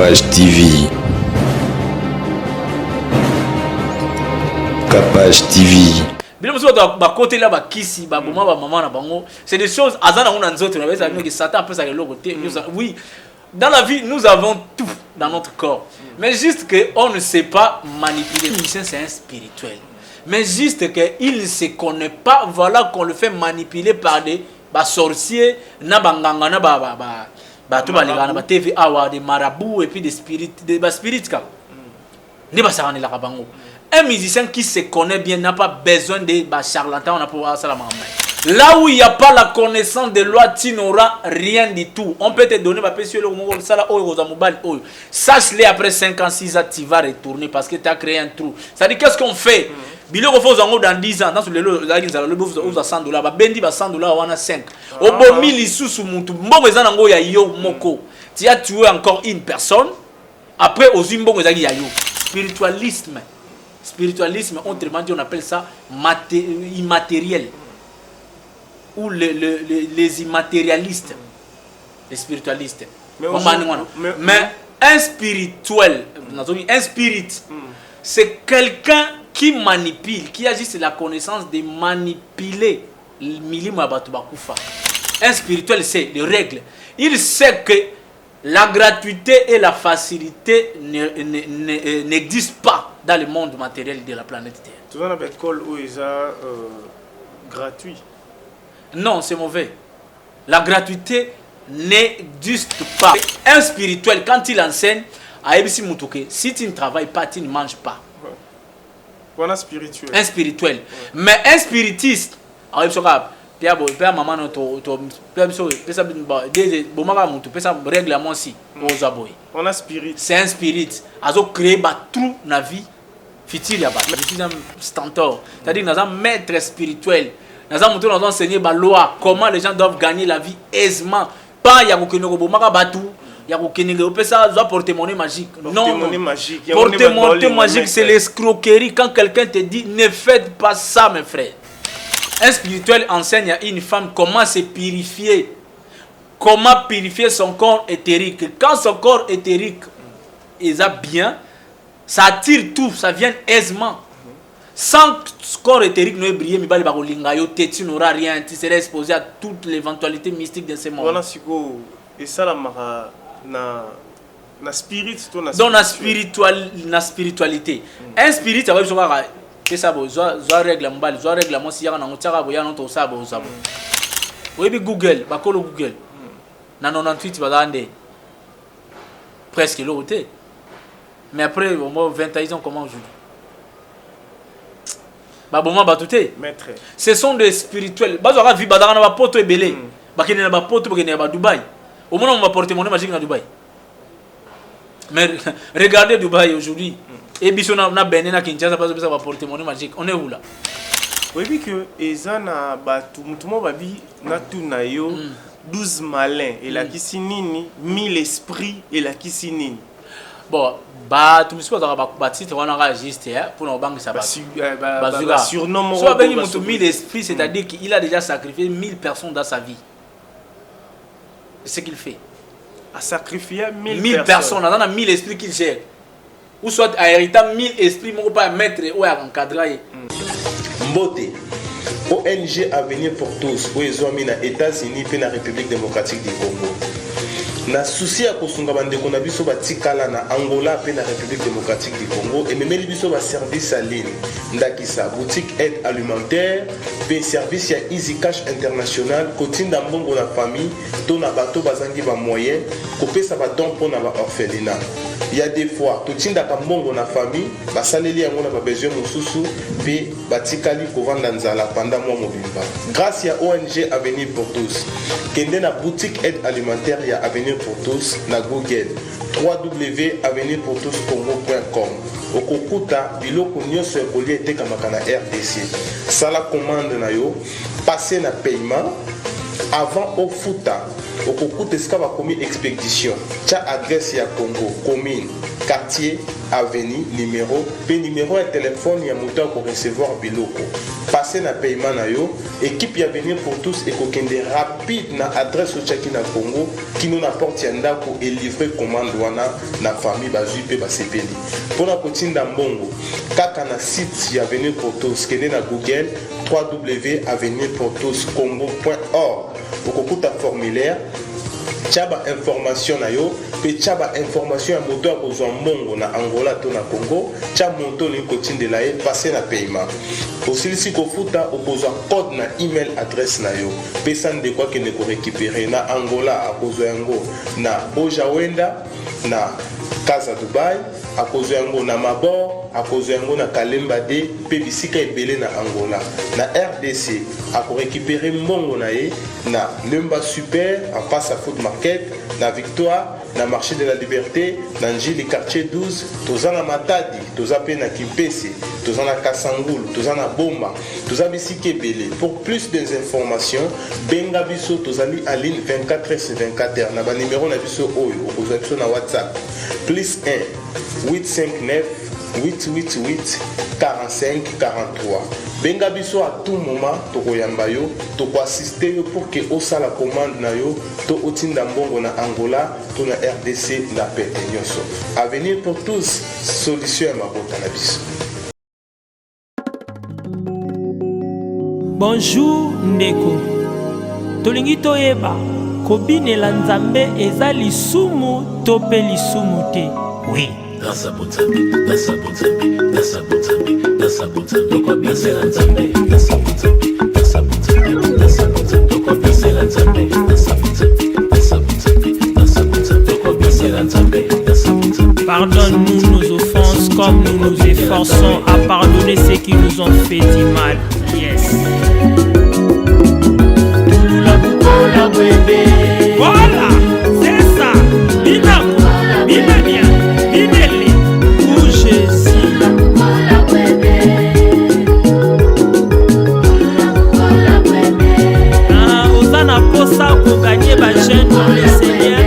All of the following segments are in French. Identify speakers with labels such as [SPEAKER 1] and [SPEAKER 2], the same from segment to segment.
[SPEAKER 1] Capage TV. Capage TV.
[SPEAKER 2] C'est des choses. Oui, dans la vie, nous avons tout dans notre corps. Mais juste qu'on ne sait pas manipuler. Le musicien, c'est un spirituel. Mais juste qu'il ne se connaît pas, voilà qu'on le fait manipuler par des sorciers, des marabouts et puis des spirites. Un musicien qui se connaît bien n'a pas besoin de charlatans. Là où il n'y a pas la connaissance des lois, tu n'auras rien du tout. On peut te donner sache-les après 5 ans, 6 ans, tu vas retourner parce que tu as créé un trou. C'est-à-dire, qu'est-ce qu'on fait? Dans 10 ans, dans $100, on a 5. Tu as tué encore une personne. Après, aux spiritualisme. Spiritualisme, autrement dit, on appelle ça immatériel. Ou les immatérialistes. Les spiritualistes. Mais un spirituel, un spirit, c'est quelqu'un qui manipule, qui a juste la connaissance de manipuler. Un spirituel, c'est des règles. Il sait que la gratuité et la facilité n'existent pas dans le monde matériel de la planète Terre.
[SPEAKER 3] Tu as une école où ils sont gratuits?
[SPEAKER 2] Non, c'est mauvais. La gratuité n'existe pas. Un spirituel, quand il enseigne, si tu ne travailles pas, tu ne manges pas.
[SPEAKER 3] Un spirituel.
[SPEAKER 2] Un spirituel. Ouais. Mais un spiritiste, c'est un spirit. Azo créé tout na vie. C'est-à-dire nous sommes maître spirituel. Nous avons enseigné la loi, comment les gens doivent gagner la vie aisément. Pas ya porte-monnaie magique. Non, porte-monnaie magique, c'est l'escroquerie. Quand quelqu'un te dit ne faites pas ça, mes frères. Un spirituel enseigne à une femme comment se purifier. Comment purifier son corps éthérique. Quand son corps éthérique est bien, ça attire tout, ça vient aisément. Sans corps éthérique ne briller, tu n'auras rien, tu serais exposé à toutes les éventualités mystiques de ce monde.
[SPEAKER 3] Voilà, et ça, na
[SPEAKER 2] spiritualité. Un spirit, ça va être ça règle Google, Google. Na 98 presque l'autre. Mais après au moins 20 ans ils ont comment aujourd'hui. Ce sont des spirituels. Dubaï. Au moins on va porter mon magique à Dubaï. Mais regardez Dubaï aujourd'hui. Et puis on a bené na Kinshasa parce que ça va porter mon magique. On est où là?
[SPEAKER 3] Oui que ezana batu mutumo babi na tunayo 12 malins et la kisinini 1000 esprits et la kisinini.
[SPEAKER 2] Bon, tu me supposes que tu vas enregistrer pour nos banques.
[SPEAKER 3] Surnom.
[SPEAKER 2] Soit bien 1000 esprits, c'est-à-dire qu'il a déjà sacrifié 1000 personnes dans sa vie. C'est ce qu'il fait.
[SPEAKER 3] A sacrifié
[SPEAKER 2] 1000 personnes. On a 1000 esprits qu'il gère. Ou soit à hériter 1000 esprits, mon pas mettre ou à encadrer.
[SPEAKER 4] Mbote, ONG Avenir pour tous, aux États-Unis et la République démocratique du Congo. Na souci à kosunga bandeko na biso batikala na Angola pe na République démocratique du Congo et memeli biso ba service à ligne ndakisa boutique aide alimentaire pe service ya Easy Cash International kotinda mbongo na famille to na bato bazangi ba moyen kopesa ba don pour na ba orphelinat. Il y a des fois totinda ka mbongo na famille basaleli yango na ba besoin mosusu pe batikali kovanda nzala pendant mois mobimba. Grâce à ONG Avenir pour tous kende na boutique aide alimentaire ya Avenir pour tous na Google www.avenirpourtouscongo.com okokuta biloko nyonso ekoli etekamaka na RDC. Sala commande na yo, passer na paiement avant au futa okokuta esika bakomi expédition tia adresse ya Congo commune quartier avenue numéro pe numéro ya téléphone ya moto pour recevoir biloko passer na paiement na yo équipe ya venir pour tous et kokende rapide na adresse au chaki na Congo qui nous apporte ya ndako et livrer commande wana na famille bazui pe basepeli pona kotinda mbongo kaka na site ya venir pour tous kende na Google www.avenirpourtoscongo.org okokuta formulaire tchaba information na yo pe tchaba information ya moto akozwa mbongo na Angola to na Congo tcha moto ni kotindela ye passer na paiement osilisi kofuta okozwa code na email adresse na yo pe sande kwa kende ko récupérer na Angola akozwa yango na Bojawenda na Casa Dubai akozwa yango na Mabor akozwa yango na Kalemba de pe bisika ebele na Angola na RDC ako récupérer mbongo na ye na Lemba Super en face à Food Market na Victoire na marché de la Liberté na Njili quartier 12 toza na Matadi toza pe na Kimpese toza na Kasangulu toza na Bomba toza bisika ebele pour plus d'informations benga biso tozali à ligne 24/24 na ba numéro na biso oyo okozwa biso na WhatsApp +1 859 888 45 43 benga biso à tout moment tokoyamba yo tokoassister yo pour que osala commande na yo to otinda mbongo na Angola to na RDC na pete nyonso avenir pour tous solution ya mabota na biso.
[SPEAKER 5] Bonjour ndeko tolingi toyeba kobinela nzambe eza lisumu to pe lisumu te. Oui. Pardonne-nous nos offenses comme nous nous efforçons à pardonner ceux qui nous ont fait du mal. Yes. Voilà, c'est ça. Binako, binabia, bineli, pour Jésus. Osana posa pour gagner ma chaîne dans le Seigneur.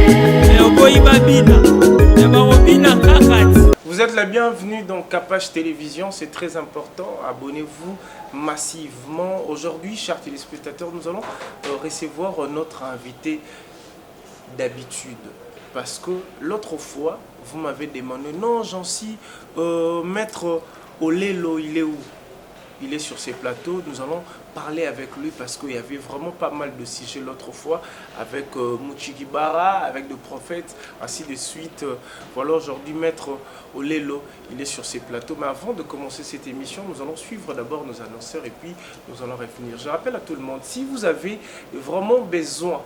[SPEAKER 5] Mais au boïba bina, mais marobina kakati.
[SPEAKER 3] Vous êtes la bienvenue dans Capage Télévision, c'est très important. Abonnez-vous massivement. Aujourd'hui, chers téléspectateurs, nous allons recevoir notre invité d'habitude. Parce que l'autre fois, vous m'avez demandé, non, Jancy, maître Olelo, il est où? Il est sur ses plateaux. Nous allons parler avec lui parce qu'il y avait vraiment pas mal de sujets l'autre fois avec Mouchigibara, avec le prophète, ainsi de suite. Voilà, aujourd'hui, maître Olelo, il est sur ses plateaux. Mais avant de commencer cette émission, nous allons suivre d'abord nos annonceurs et puis nous allons revenir. Je rappelle à tout le monde, si vous avez vraiment besoin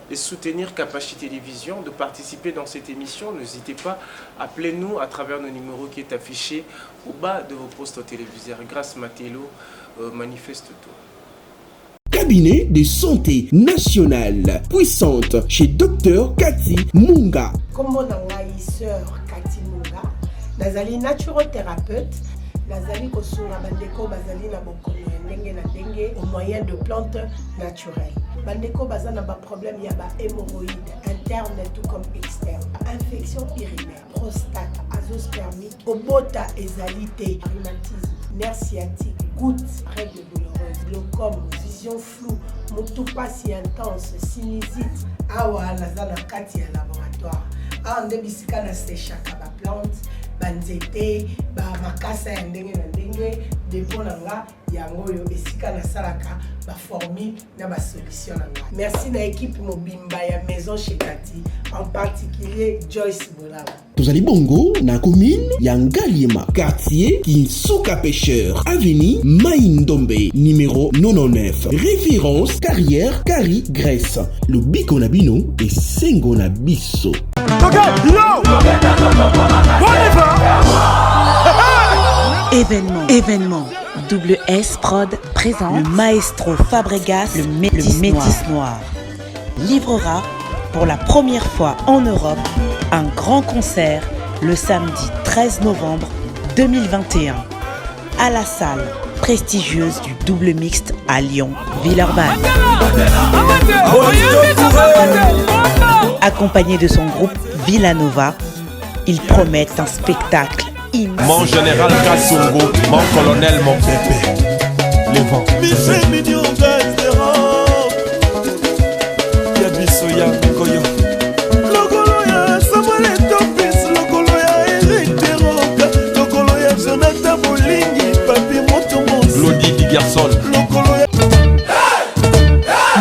[SPEAKER 3] de soutenir Capacité Télévision, de participer dans cette émission, n'hésitez pas, appelez-nous à travers le numéro qui est affiché au bas de vos postes téléviseurs. Grâce Matélo, manifeste-toi.
[SPEAKER 6] Cabinet de santé nationale puissante chez Dr Cathy Munga.
[SPEAKER 7] Comment sœur Cathy Munga, nazali naturothérapeute, nazali kosunga bandeko bazali na bokono ndenge na ndenge au moyen de plantes naturelles. Bandeko bazana ba problème ya ba hémorroïdes interne tout comme externe, infection urinaire, prostate, azoospermie, obota ezalité, rhumatisme, nerf sciatique, gouttes, règles douloureuses, glaucome, vision floue, motupa si intense, sinusite. Awa nazana kati ya laboratoire. Awa nde bisika na séchaka ba plante, banzete, ba makasa ya ndenge na ndenge, depo na nga yango yo esika na salaka ba formule na ba solution na nga. Merci na équipe mobimba ya maison chez Cathy, en particulier Joyce Bolaba.
[SPEAKER 6] Tozali bongo na commune ya Ngaliema, quartier Kinsuka Pêcheur, avenue Maïndombe, numéro 99. Référence carrière Kari Grèce. Le biko na bino et sengo na biso.
[SPEAKER 8] Événement. Double S Prod présente le maestro Fabregas, le Métis Noir. Livrera pour la première fois en Europe un grand concert le samedi 13 novembre 2021 à la salle prestigieuse du Double Mixte à Lyon, Villeurbanne. Accompagné de son groupe Villanova, ils promettent un spectacle immense.
[SPEAKER 9] Mon général Kassungu, mon colonel, mon bébé. Les vents. Michel Mignon, Yabisoya, Koyo. Logoloya, Samuel Topis, Logoloya, Eric Teroka, Logoloya, Jonathan Bolingi, Papi Motomo, Lodi Digerson, Logoloya.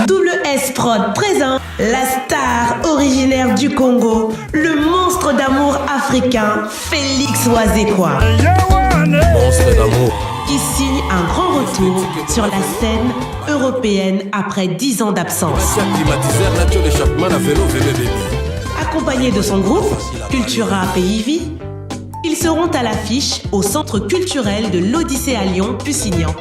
[SPEAKER 8] Double S Prod présent la star originaire du Congo, le monstre d'amour africain, Félix Wazekwa.
[SPEAKER 9] Monstre d'amour.
[SPEAKER 8] Qui signe un grand retour sur la scène européenne après 10 ans d'absence. Accompagné de son groupe, Cultura Pays Vie, ils seront à l'affiche au Centre culturel de l'Odyssée à Lyon, Pusignan.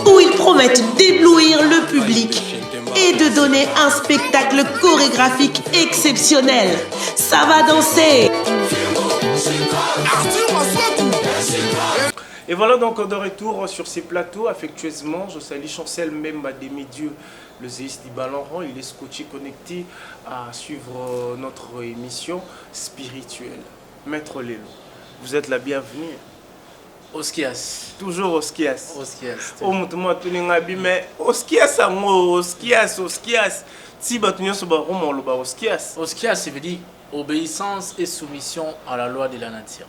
[SPEAKER 8] Où ils promettent d'éblouir le public et de donner un spectacle chorégraphique exceptionnel. Ça va danser!
[SPEAKER 3] Et voilà donc de retour sur ces plateaux. Affectueusement, je salue Chancel Memba Demi-Dieu, le zéiste du Ballon Rond. Il est scotché connecté à suivre notre émission spirituelle. Maître Lelo, vous êtes la bienvenue.
[SPEAKER 2] Oskias.
[SPEAKER 3] Toujours Oskias.
[SPEAKER 2] Oskias.
[SPEAKER 3] Oh, moi, tu n'as pas mais Oskias, Oskias. Si tu n'as pas Oskias.
[SPEAKER 2] Oskias, ça veut dire obéissance et soumission à la loi de la nature.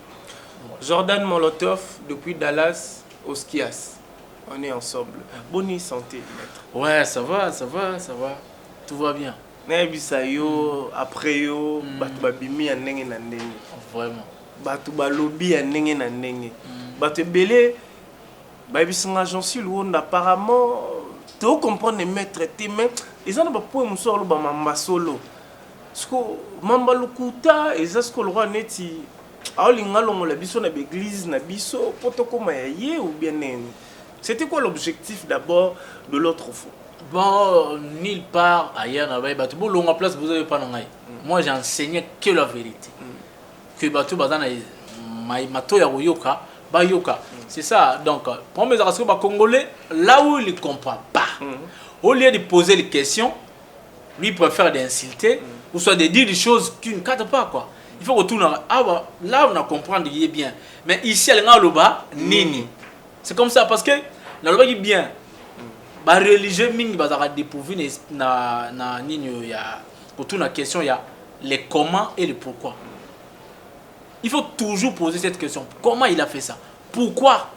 [SPEAKER 3] Jordan Molotov, depuis Dallas, Oskias. On est ensemble. Bonne santé, maître.
[SPEAKER 2] Ouais, ça va. Tout va bien.
[SPEAKER 3] Après,
[SPEAKER 2] Vraiment.
[SPEAKER 3] Batu balobi ya ndenge na ndenge. Batu belé babisanga agence lu apparemment to comprendre maître te mais ils ont pas pour musolo ba mamba solo. Sko mamba lukuta ezasko le roi neti aolinga longola biso na église na biso potokoma ya ye ou bien nene. C'était quoi l'objectif d'abord de l'autre fois?
[SPEAKER 2] Bon, nulle part ailleurs na ba batu bo longa place vous avez pas ngai. Moi j'enseignais que la vérité. Que batu bazana mato ya yoka ba yoka. C'est ça. Donc pour mes arasco ba congolais là où il ne comprend pas. Au lieu de poser les questions, lui préfère d'insulter ou soit de dire des choses qui ne cadrent pas quoi. Il faut retourner là on a comprendre il est bien. Mais ici elle nga loba nini. C'est comme ça parce que na loba bien. Ba religieux mingi bazara dépourvu na nini ya retourner la question il y a les comment et le pourquoi. Il faut toujours poser cette question. Comment il a fait ça? Pourquoi?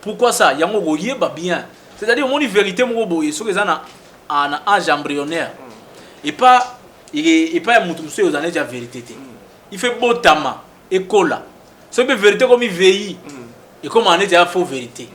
[SPEAKER 2] Pourquoi ça? Il y a un bien. C'est-à-dire, on dit vérité, ce que ça en âge embryonnaire. Et pas un mouton aux années de la vérité. Il fait beau tama, école. C'est une vérité comme il veille. Et comme on est déjà fausse vérité.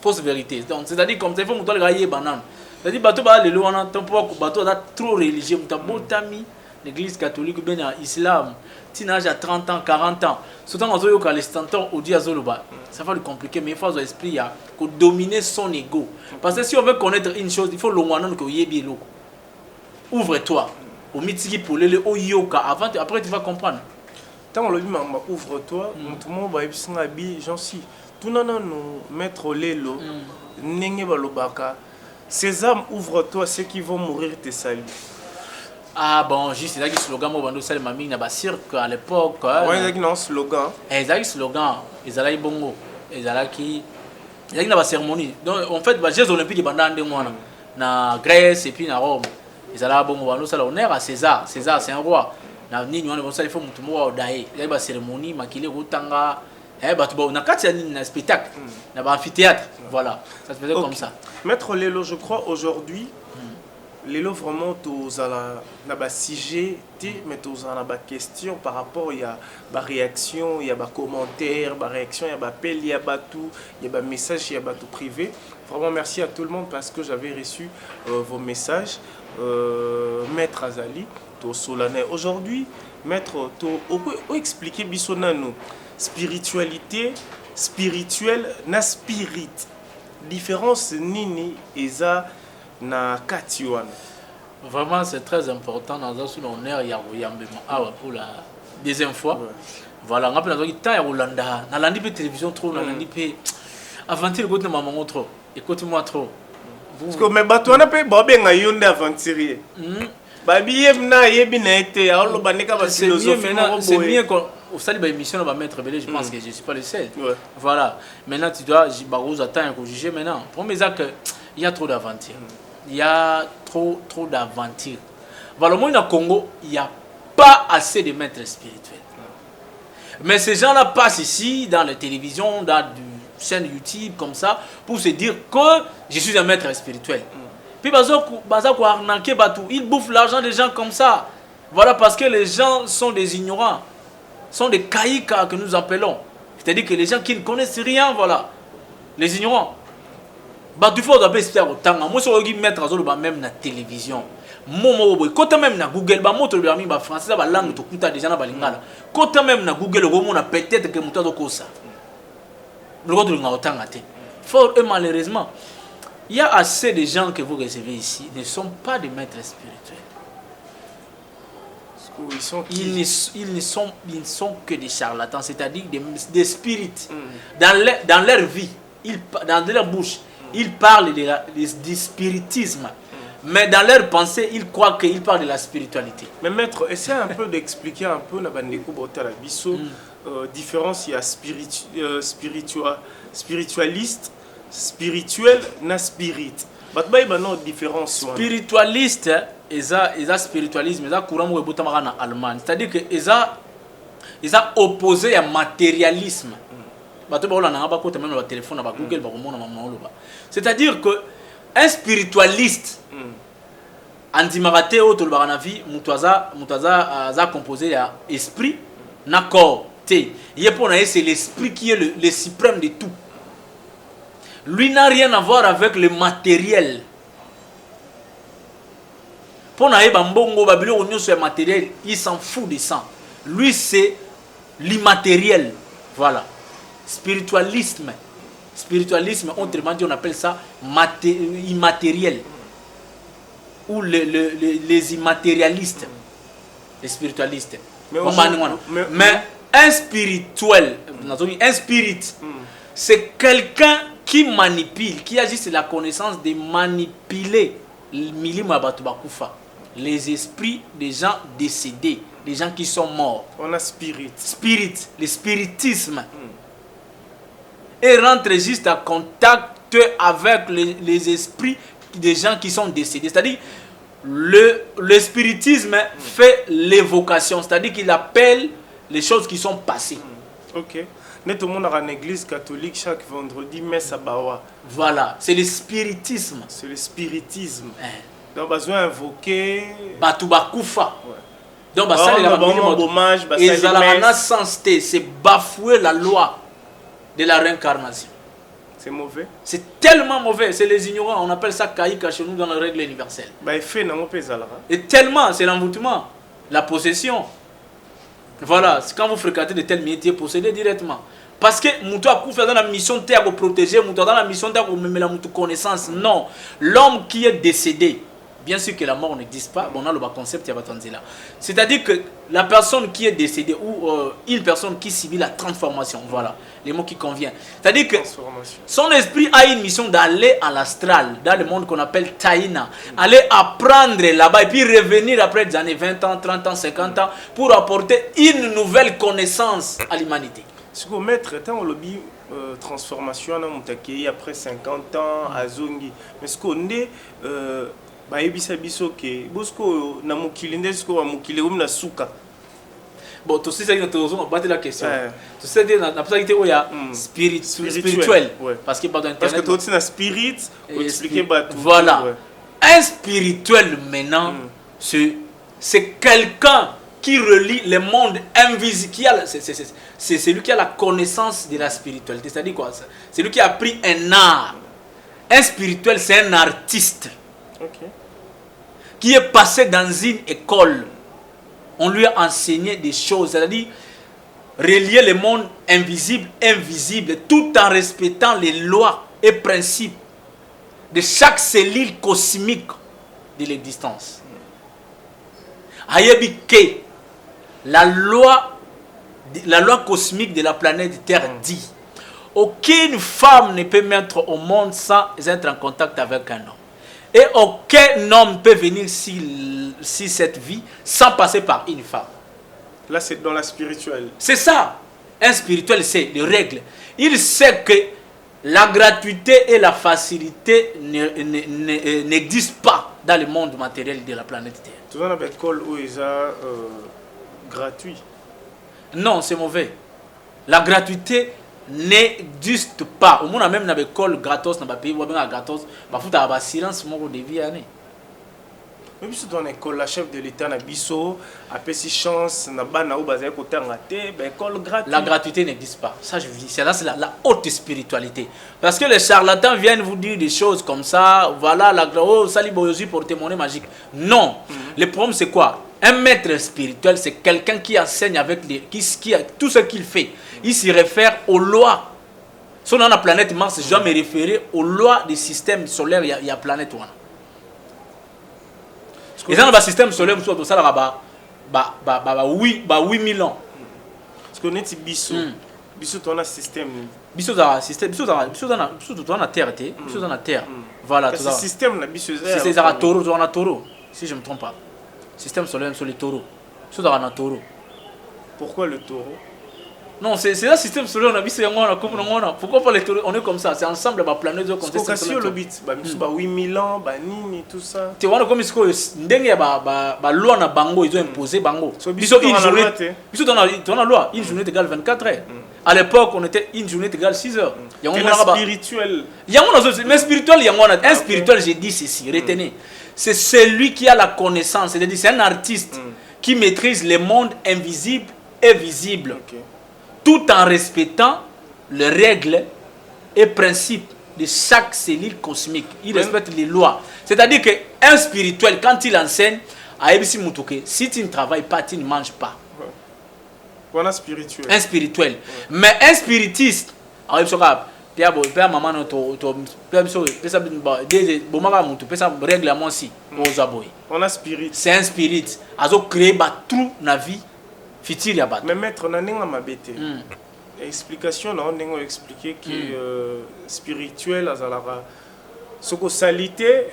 [SPEAKER 2] Fausse vérité. Donc, c'est-à-dire, comme ça, il faut que tu banane. C'est-à-dire, bateau ba le loana, ton bateau trop religieux, tu as beau tami, l'église catholique, bien l'islam. Si tu as 30 ans, 40 ans, surtout quand tu as les stantons au dia zoloba, ça va le compliquer, mais il faut l'esprit pour dominer son ego. Parce que si on veut connaître une chose, il faut l'ongwanon que yebi loko. Ouvre-toi. Au mitiki pour le yoka avant, après tu vas comprendre.
[SPEAKER 3] Tant le mama ouvre-toi, tout le monde va y j'en suis. Tout le monde mettre l'élo, n'engé balobaka. Ces âmes ouvre-toi, ceux qui vont mourir te saluent.
[SPEAKER 2] Ah bon, juste c'est là que slogan moi bando sale mamie na ba cirque à l'époque.
[SPEAKER 3] Ouais, il y a un slogan.
[SPEAKER 2] Exact slogan, ils allaient bongo, ils allaient qui il y a une cérémonie. Donc en fait, les Jeux olympiques pendant des mois na Grèce et puis na Rome. Ils allaient bongo bando sale honneur à César. César c'est un roi. Na nini wana bonso il faut mutu mo odaye. Il y a une cérémonie makile rutanga. On a quatre spectacles, on a un amphithéâtre, voilà, ça se faisait comme ça.
[SPEAKER 3] Maître Lelo, je crois aujourd'hui, Lelo vraiment tous à la sujet, mais tous à la question par rapport il y a des réactions, il y a des commentaires, des réactions, il y a des appels, il y a tout, il y a des messages, il y a tout privé. Vraiment merci à tout le monde parce que j'avais reçu vos messages. Maître Azali, to Solanais. Aujourd'hui, Maître, où expliquer bisonano spiritualité, spirituelle, na spirit. Différence nini eza na katiwan.
[SPEAKER 2] Vraiment, c'est très important dans un honneur pour la deuxième fois. Voilà, on a dit que temps Rolanda, na landi pe télévision trop, na landi pe aventure côté maman trop, écoute-moi trop.
[SPEAKER 3] Parce que mes bateaux na pe bobé nga yonde aventurier.
[SPEAKER 2] C'est mieux qu'on salut l'émission va mettre belé, je pense que je suis pas le seul. Voilà. Maintenant tu dois attendre qu'on juger maintenant. Pour mes que il y a trop d'aventures. Il y a trop d'aventures. Voilà, moi au Congo, il n'y a pas assez de maîtres spirituels. Mais ces gens-là passent ici dans la télévision, dans des chaînes YouTube comme ça pour se dire que je suis un maître spirituel. Puis ils bouffent l'argent des gens comme ça. Voilà, parce que les gens sont des ignorants. Sont des caïkas que nous appelons. C'est-à-dire que les gens qui ne connaissent rien, voilà. Les ignorants. Il faut d'abord expliquer autant. Moi, je vais mettre même dans la télévision. Quand même dans Google, je français, la langue, des gens quand même dans Google, peut-être que je fort et malheureusement, il y a assez de gens que vous recevez ici ne sont pas des maîtres spirituels. Ils ne sont que des charlatans, c'est-à-dire des spirites. Dans leur vie, dans leur bouche, ils parlent du spiritisme. Mais dans leur pensée, ils croient qu'ils parlent de la spiritualité.
[SPEAKER 3] Mais maître, essayez un peu d'expliquer un peu la différence il y a spiritualiste, spirituel, na spirit. Différence.
[SPEAKER 2] Spiritualiste, et spiritualisme, et courant en Allemagne. C'est-à-dire que ils ont opposé à matérialisme. C'est-à-dire que un spiritualiste, Andimarate autre baranavi, mutaza composé à esprit, d'accord, c'est l'esprit qui est le suprême de tout. Lui n'a rien à voir avec le matériel. Pour matériel, il s'en fout de ça. Lui, c'est l'immatériel. Voilà. Spiritualisme, autrement dit, on appelle ça immatériel. Ou les immatérialistes. Les spiritualistes. Mais un spirituel, un spirit, c'est quelqu'un qui manipule, qui a juste la connaissance de manipuler les esprits des gens décédés, des gens qui sont morts.
[SPEAKER 3] On a spirit.
[SPEAKER 2] Le spiritisme. Et rentre juste en contact avec les esprits des gens qui sont décédés. C'est-à-dire, le spiritisme fait l'évocation, c'est-à-dire qu'il appelle les choses qui sont passées.
[SPEAKER 3] Ok. Tout le monde a une église catholique chaque vendredi, messe à Bawa.
[SPEAKER 2] Voilà, c'est le spiritisme.
[SPEAKER 3] C'est le spiritisme. Donc, on va invoquer.
[SPEAKER 2] Batoubakufa. Donc, c'est bafouer la loi de la réincarnation.
[SPEAKER 3] C'est mauvais.
[SPEAKER 2] C'est tellement mauvais, c'est les ignorants. On appelle ça kaïka chez nous dans la règle universelle. Et tellement, c'est l'envoûtement, la possession. Voilà, quand vous fréquentez de tels métiers, possédez directement. Parce que Moutou a fait dans la mission terre pour protéger, Moutou dans la mission terre pour me la connaissance. Non, l'homme qui est décédé, bien sûr que la mort n'existe pas, on a le concept, là. C'est-à-dire que la personne qui est décédée ou une personne qui subit la transformation, voilà, les mots qui conviennent. C'est-à-dire que son esprit a une mission d'aller à l'astral, dans le monde qu'on appelle Taïna, aller apprendre là-bas et puis revenir après des années 20 ans, 30 ans, 50 ans pour apporter une nouvelle connaissance à l'humanité.
[SPEAKER 3] Ce que maître, on lobby transformation après 50 ans à Zongi. Mais ce qu'on est
[SPEAKER 2] bon, tu sais, c'est la question. Tu sais, il y a spirituel. Parce que
[SPEAKER 3] tu as un spirit,
[SPEAKER 2] voilà. Un spirituel maintenant, c'est quelqu'un qui relie le monde invisible. C'est celui qui a la connaissance de la spiritualité. C'est-à-dire quoi? C'est lui qui a pris un art. Un spirituel, c'est un artiste. Qui est passé dans une école. On lui a enseigné des choses, c'est-à-dire relier le monde invisible, tout en respectant les lois et principes de chaque cellule cosmique de l'existence. Ayebike, la loi cosmique de la planète Terre dit aucune femme ne peut mettre au monde sans être en contact avec un homme. Et aucun homme peut venir sur cette vie sans passer par une femme.
[SPEAKER 3] Là, c'est dans la spirituelle.
[SPEAKER 2] C'est ça. Un spirituel, c'est les règles. Il sait que la gratuité et la facilité n'existent pas dans le monde matériel de la planète Terre.
[SPEAKER 3] Tout le monde a une école où ils ont gratuit.
[SPEAKER 2] Non, c'est mauvais. La gratuité n'existe pas. Au monde a même une école gratos dans le pays, ou bien gratos, il faut avoir silence au début de
[SPEAKER 3] Mais puis dans l'école, la chef de l'État na biso a fait si chance na bana ou bazé côté ngate, ben école gratuite.
[SPEAKER 2] La gratuité n'existe pas. Ça je vous dis, c'est là c'est la haute spiritualité. Parce que les charlatans viennent vous dire des choses comme ça, voilà la sali boyosi pour témoigner magique. Non. Le problème c'est quoi? Un maître spirituel, c'est quelqu'un qui enseigne avec tout ce qu'il fait. Il s'y réfère aux lois. Si on a la planète Mars, je dois me référer aux lois du système solaire, il y a planète Wana. Et dans le système solaire, ça va 8000 ans.
[SPEAKER 3] Parce qu'on est biso. Biso, on a système.
[SPEAKER 2] Biso dans la terre. Biso dans la terre. Voilà.
[SPEAKER 3] C'est système la biso.
[SPEAKER 2] C'est ça, taureau. Si je ne me trompe pas. Système solaire sur les taureaux. Biso dans la taureau.
[SPEAKER 3] Pourquoi le taureau?
[SPEAKER 2] Non, c'est le système solaire, on a vu c'est pourquoi pas les taureaux? On est comme ça, c'est ensemble de la planète.
[SPEAKER 3] C'est le but. 8000 ans, nini, tout ça.
[SPEAKER 2] Tu vois, comme il y a loi na bango, ils ont imposé bango. Biso dans la loi, une journée égale 24 heures. À l'époque, on était une journée égale 6 heures.
[SPEAKER 3] Il y a un spirituel.
[SPEAKER 2] Mais spirituel, il y a un spirituel, j'ai dit ceci, retenez. C'est celui qui a la connaissance, c'est-à-dire c'est un artiste qui maîtrise les mondes invisibles et visibles. Tout en respectant les règles et principes de chaque cellule cosmique. Il respecte les lois. C'est-à-dire qu'un spirituel, quand il enseigne, si tu ne travailles pas, tu ne manges pas.
[SPEAKER 3] Voilà spirituel.
[SPEAKER 2] Un spirituel. Mais un spiritiste, c'est un spirit. Il créé tout la vie.
[SPEAKER 3] Mais maître, on a ma bête. Explication, on a expliqué que spirituel, ce que salité,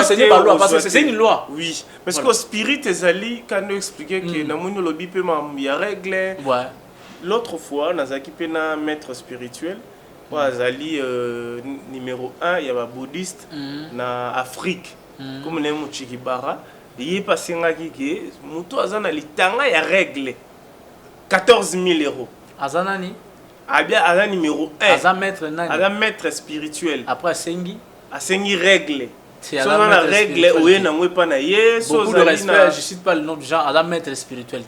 [SPEAKER 2] c'est une loi.
[SPEAKER 3] Oui, parce que spirit, quand on a expliqué que il y a règle. L'autre fois, on a expliqué un maître spirituel. Numéro 1, il y a un bouddhiste en Afrique, comme les Mouchikibara. Il est passé à Moutou Azana Litanga, il y a règle 14 000 €.
[SPEAKER 2] Azanani
[SPEAKER 3] Azan numéro 1.
[SPEAKER 2] Azan
[SPEAKER 3] maître spirituel.
[SPEAKER 2] Après Sengi
[SPEAKER 3] règle. C'est la règle où il n'y a pas de
[SPEAKER 2] beaucoup de respect, je ne cite pas le nom de gens, Azan maître spirituel.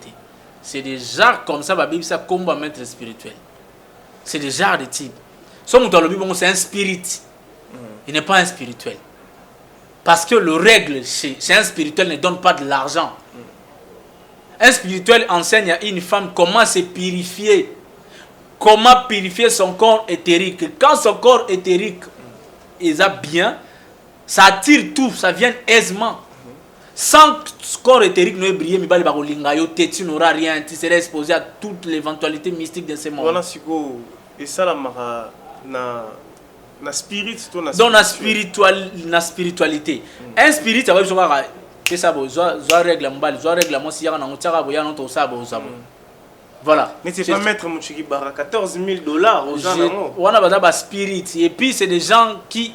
[SPEAKER 2] C'est des genres comme ça, la Bible, ça combat maître spirituel. C'est des genres de type. Son dans le Bible, c'est un spirit. Il n'est pas un spirituel. Parce que le règle chez un spirituel ne donne pas de l'argent. Un spirituel enseigne à une femme comment se purifier. Comment purifier son corps éthérique. Quand son corps éthérique est bien, ça attire tout, ça vient aisément. Sans corps éthérique ne briller, tu n'auras rien, tu serais exposé à toutes les éventualités mystiques de ce monde.
[SPEAKER 3] Voilà, et ça, na spirit
[SPEAKER 2] dans la spiritualité. Un spirit ça va jouer que ça va règle mbali règle moi si yana ngotaka boya non to sabo. Voilà.
[SPEAKER 3] Mais c'est pas mettre Mouchiki Bara 14 000 $ aux gens.
[SPEAKER 2] On a ba spirit et puis c'est des gens qui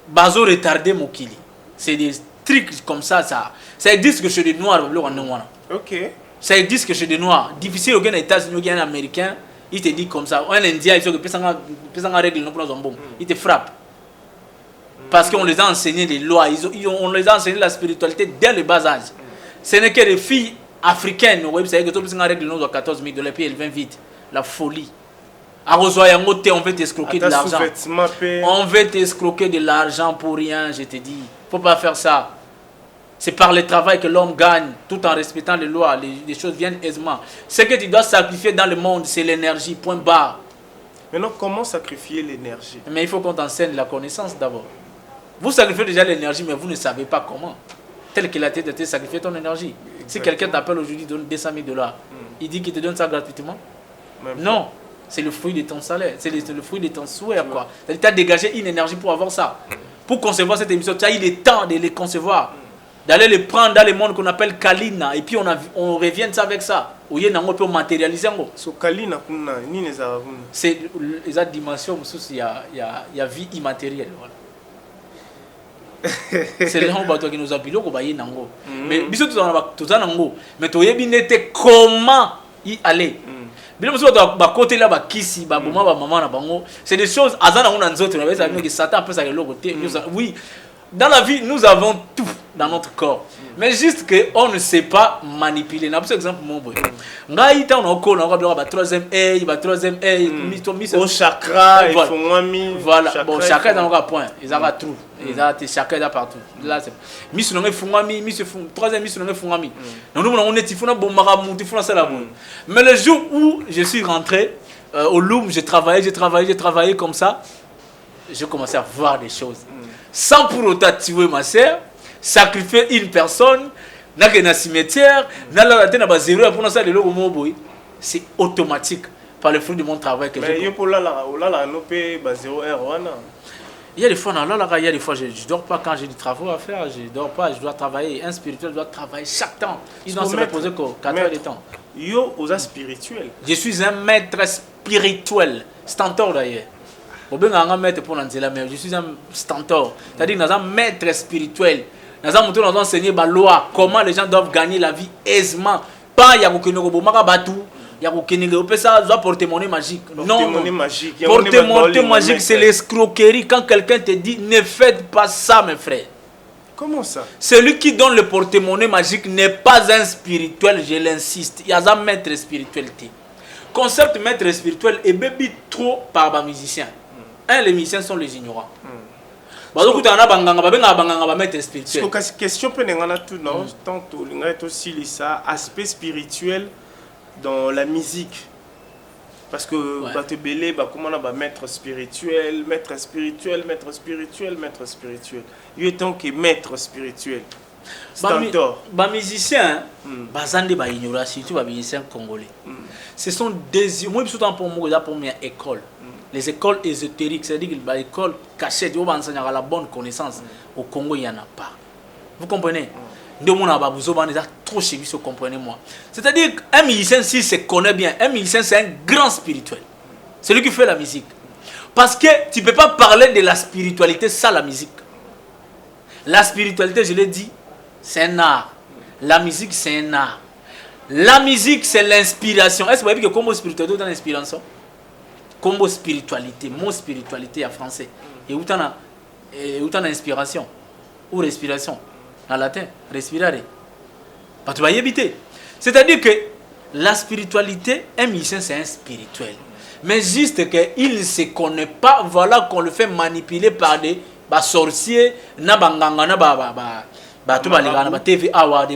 [SPEAKER 2] bazo retardé mokili. C'est des trucs comme ça existe que chez les noirs
[SPEAKER 3] OK.
[SPEAKER 2] Ça existe que chez des noirs. Difficile au gain États-Unis, au gain américain. Il te dit comme ça, un Indien, il te frappe. Parce qu'on les a enseigné les lois, on les a enseigné la spiritualité dès le bas âge. Ce n'est que les filles africaines, vous savez que tout le monde a règle 14 000 $, puis elles viennent vite. La folie. On veut t'escroquer de l'argent. On veut t'escroquer de l'argent pour rien, je te dis. Faut pas faire ça. C'est par le travail que l'homme gagne, tout en respectant les lois, les choses viennent aisément. Ce que tu dois sacrifier dans le monde, c'est l'énergie, point barre.
[SPEAKER 3] Maintenant, comment sacrifier l'énergie?
[SPEAKER 2] Mais il faut qu'on t'enseigne la connaissance d'abord. Vous sacrifiez déjà l'énergie, mais vous ne savez pas comment. Tel qu'il a été sacrifier ton énergie. Exactement. Si quelqu'un t'appelle aujourd'hui, donne 200 000 $, il dit qu'il te donne ça gratuitement? Non, c'est le fruit de ton salaire, c'est le fruit de ton souhait. Tu as dégagé une énergie pour avoir ça. Pour concevoir cette émission, tu as eu le temps de les concevoir. D'aller les prendre dans le monde qu'on appelle Kalina. Et puis on revient de ça avec ça. Où il y a un matérialiser.
[SPEAKER 3] So Kalina,
[SPEAKER 2] c'est la dimension où il y a vie immatérielle. Voilà. C'est les gens qui nous appellent au Baye Nango. Mais bisous tout ça Nango. Mais tu as bien comment y aller. Côté là, Kisi, maman, c'est des choses. Satan peut s'arrêter l'autre côté. Oui. Dans la vie, nous avons tout dans notre corps. Mais juste qu'on ne sait pas manipuler. Par exemple, mon boy. On a eu un troisième œil, au
[SPEAKER 3] chakra,
[SPEAKER 2] voilà. Bon, chakra est dans le point. Ils ont tout. Ils ont chakra là partout. Là, c'est. Troisième mission, on est mais le jour où je suis rentré au Loum, j'ai travaillé comme ça. J'ai commencé à voir des choses. Sans pour autant tuer ma soeur, sacrifier une personne, dans un cimetière, c'est automatique par le fruit de mon travail. Que
[SPEAKER 3] mais
[SPEAKER 2] il y a des fois, je ne dors pas quand j'ai des travaux à faire, je ne dors pas, je dois travailler. Un spirituel doit travailler chaque temps. Il doit se reposer 4 heures de temps.
[SPEAKER 3] Yo, aux spirituel.
[SPEAKER 2] Je suis un maître spirituel, stentor d'ailleurs. Je suis un stentor, c'est-à-dire que nous sommes un maître spirituel. Nous avons enseigné la loi, comment les gens doivent gagner la vie aisément. Pas il y a porte-monnaie magique. Non, porte-monnaie magique, c'est l'escroquerie. Quand quelqu'un te dit ne faites pas ça, mes frères.
[SPEAKER 3] Comment ça?
[SPEAKER 2] Celui qui donne le porte-monnaie magique n'est pas un spirituel, je l'insiste. Il y a un maître spiritualité. Concept maître spirituel est bébé trop par les musiciens. Les musiciens sont les ignorants.
[SPEAKER 3] Question aussi aspect spirituel dans la musique. Parce que comment on va maître spirituel. Il est temps que maître spirituel.
[SPEAKER 2] Les musiciens, surtout les musiciens congolais. Ce sont des. Moi, je pour moi, pour mes écoles. Les écoles ésotériques, c'est-à-dire les écoles cachées, où on enseigne la bonne connaissance. Au Congo, il n'y en a pas. Vous comprenez? Trop chez lui, comprenez-moi. C'est-à-dire qu'un musicien, s'il se connaît bien, un musicien, c'est un grand spirituel. C'est lui qui fait la musique. Parce que tu ne peux pas parler de la spiritualité sans la musique. La spiritualité, je l'ai dit, c'est un art. La musique, c'est un art. La musique, c'est l'inspiration. Est-ce que vous voyez que comme spiritualité, dans l'inspiration? Comme spiritualité, mon spiritualité en français. Et où tu as inspiration? Ou respiration? En latin, respirare. Pas tu vas y habiter. C'est-à-dire que la spiritualité, un musicien, c'est un spirituel. Mais juste qu'il ne se connaît pas, voilà qu'on le fait manipuler par des sorciers, des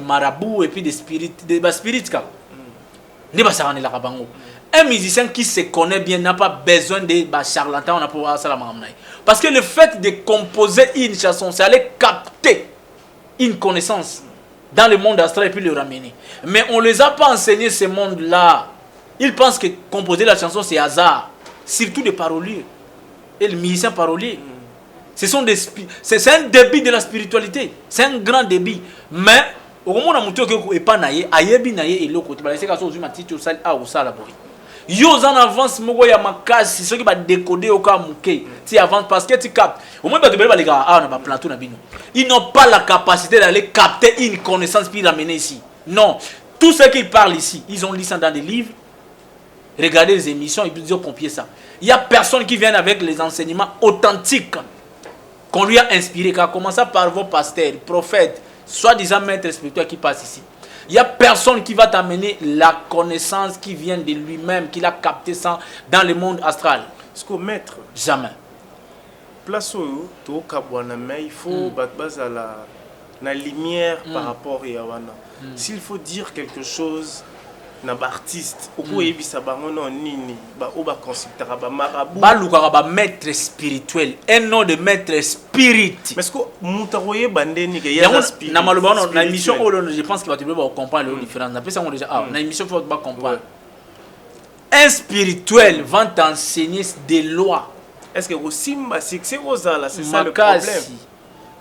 [SPEAKER 2] marabouts et puis des spirites. Un musicien qui se connaît bien n'a pas besoin de charlatans. Parce que le fait de composer une chanson, c'est aller capter une connaissance dans le monde astral et puis le ramener. Mais on ne les a pas enseigné ce monde-là. Ils pensent que composer la chanson c'est hasard. Surtout des paroliers. Et le musicien parolier. C'est un débit de la spiritualité. C'est un grand débit. Mais au moment où on n'est pas naïe, ayebi naïe et l'autre côté. C'est comme ça que yo en avance mo ya makasi ceux qui va décoder au cas mouké tu avance parce que tu captes au moins les gars on a plateau na bino ils n'ont pas la capacité d'aller capter une connaissance puis l'amener ici. Non, tout ce qu'ils parlent ici ils ont lu ça dans des livres, regardez les émissions et puis ils ont copié ça. Il y a personne qui vient avec les enseignements authentiques qu'on lui a inspiré, car commençant par vos pasteurs, prophètes, soi-disant maîtres spirituels qui passent ici. Il n'y a personne qui va t'amener la connaissance qui vient de lui-même, qu'il a capté ça dans le monde astral.
[SPEAKER 3] Ce qu'on maître.
[SPEAKER 2] Jamais.
[SPEAKER 3] Place où il faut la lumière par rapport à Yawana. S'il faut dire quelque chose, artiste,
[SPEAKER 2] maître spirituel, un nom de maître spirit.
[SPEAKER 3] Mais est-ce que
[SPEAKER 2] je pense qu'il va te comprendre la différence. Dans l'émission, il faut comprendre. Un spirituel va t'enseigner des lois.
[SPEAKER 3] Est-ce que aussi succès aux là, c'est ça le problème.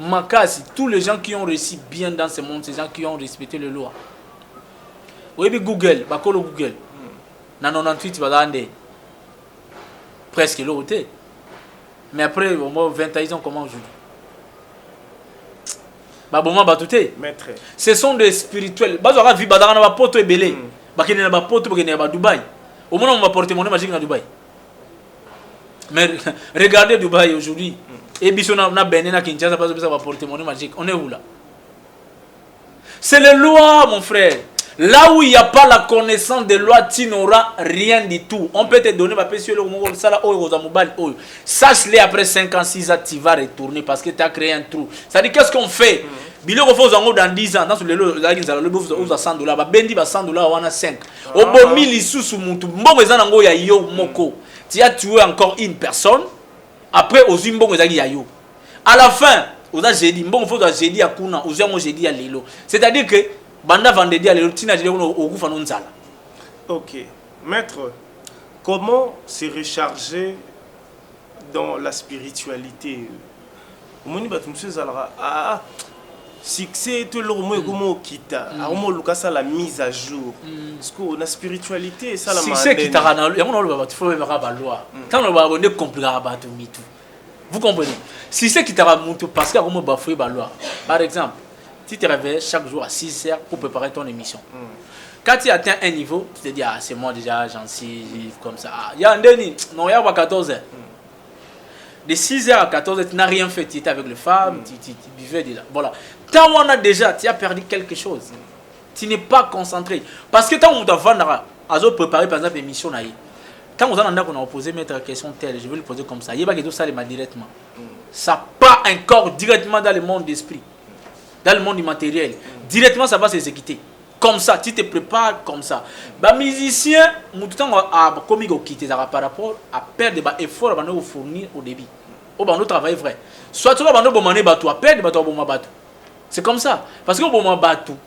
[SPEAKER 2] Makasi, tous les gens qui ont réussi bien dans ce monde, ces gens qui ont respecté les lois. Oui, Google, bakolo Google. Dans 98, presque l'autre. Mais après, au moins 20 ans, ils ont comment aujourd'hui.
[SPEAKER 3] Maître.
[SPEAKER 2] Ce sont des spirituels. Bazara vi badara na poto ebele. Bakene na poto bakene na Dubaï. Au moins on va porter monnaie magique na Dubaï. Mais regardez Dubaï aujourd'hui. Et bisona na Benin na Kinshasa parce que ça va porter monnaie magique. On est où là? C'est les lois mon frère. Là où il n'y a pas la connaissance des lois, tu n'auras rien du tout. On peut te donner ma pétition, sache-les après 5 ans, 6 ans, tu vas retourner parce que tu as créé un trou. C'est-à-dire, qu'est-ce qu'on fait? Bilo faut dans 10 ans, dans le lot, vous avez 100 $, bendi ba 100 $, on a 5. Au bon 1000 sous sous mutu, bon ezanango ya yo moko. Tu as tué encore une personne. Après aux bon ezaki ya yo. À la fin, aux a jeudi, bon faut à jeudi à kuna, aux a mo jeudi à lelo. C'est-à-dire que banda vendredi à lelo, tina jeudi au kufa non nzala.
[SPEAKER 3] OK. Maître, comment se recharger dans la spiritualité? Omoni ba tumse zalra succès tout le monde comme kita aomo lukasa la mise à jour parce que la spiritualité ça la
[SPEAKER 2] succès qui t'a na yango lo ba faut ba ba loi tant lo ba bonne compliquer ba to mitu vous comprenez succès qui t'a monté parce que comme ba fouer ba loi par exemple tu te réveilles chaque jour à 6 heures pour préparer ton émission quand tu atteins un niveau tu te dis ah c'est moi déjà j'en suis comme ça il y a un dernier non il y a pas 14 heures. De 6h à 14h, tu n'as rien fait, tu étais avec les femmes, tu buvais déjà. Voilà. Tant on a déjà, tu as perdu quelque chose. Tu n'es pas concentré. Parce que tant on doit vendre, à préparer par exemple l'émission, quand on a posé mettre la question telle, je vais le poser comme ça. Il n'y a pas que tout ça directement. Ça part encore directement dans le monde d'esprit, dans le monde du matériel. Directement, ça va s'exécuter. Comme ça, tu te prépares comme ça. Les musiciens, tout le temps, par rapport à perdre des efforts à fournir au début. Au travail vrai. Soit tu vas perdre, c'est comme ça. Parce que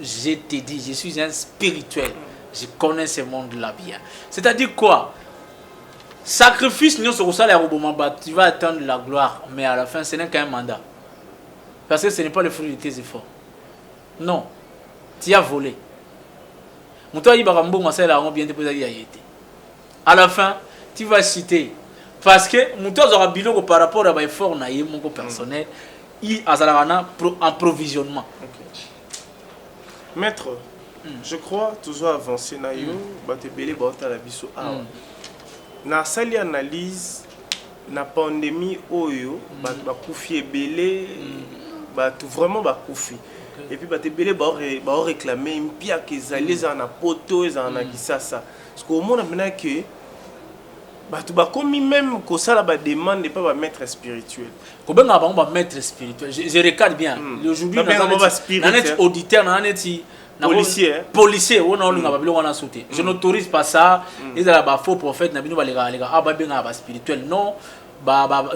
[SPEAKER 2] je te dis, je suis un spirituel. Je connais ce monde-là bien. C'est-à-dire quoi? Sacrifice, tu vas atteindre la gloire. Mais à la fin, ce n'est qu'un mandat. Parce que ce n'est pas le fruit de tes efforts. Non. Tu as volé. À la fin, tu vas citer. Parce que par rapport à l'effort personnel, il a un approvisionnement.
[SPEAKER 3] Maître, je crois toujours avancer. Na sali analyse na pandémie oyo bakufi ebele vraiment bakufi. Et puis batebele ba réclamer impia que zali za na poto za na kisasa parce que au monde maintenant que batu ba komi même ko sala ba demande pas ba maître spirituel
[SPEAKER 2] ko benga ba maître spirituel je regarde bien aujourd'hui dans net auditeur dans net policier on a lunga ba bilo wana sauter je n'autorise pas ça ils ont ba faux prophète na bino ba lega ba benga ba spirituel non.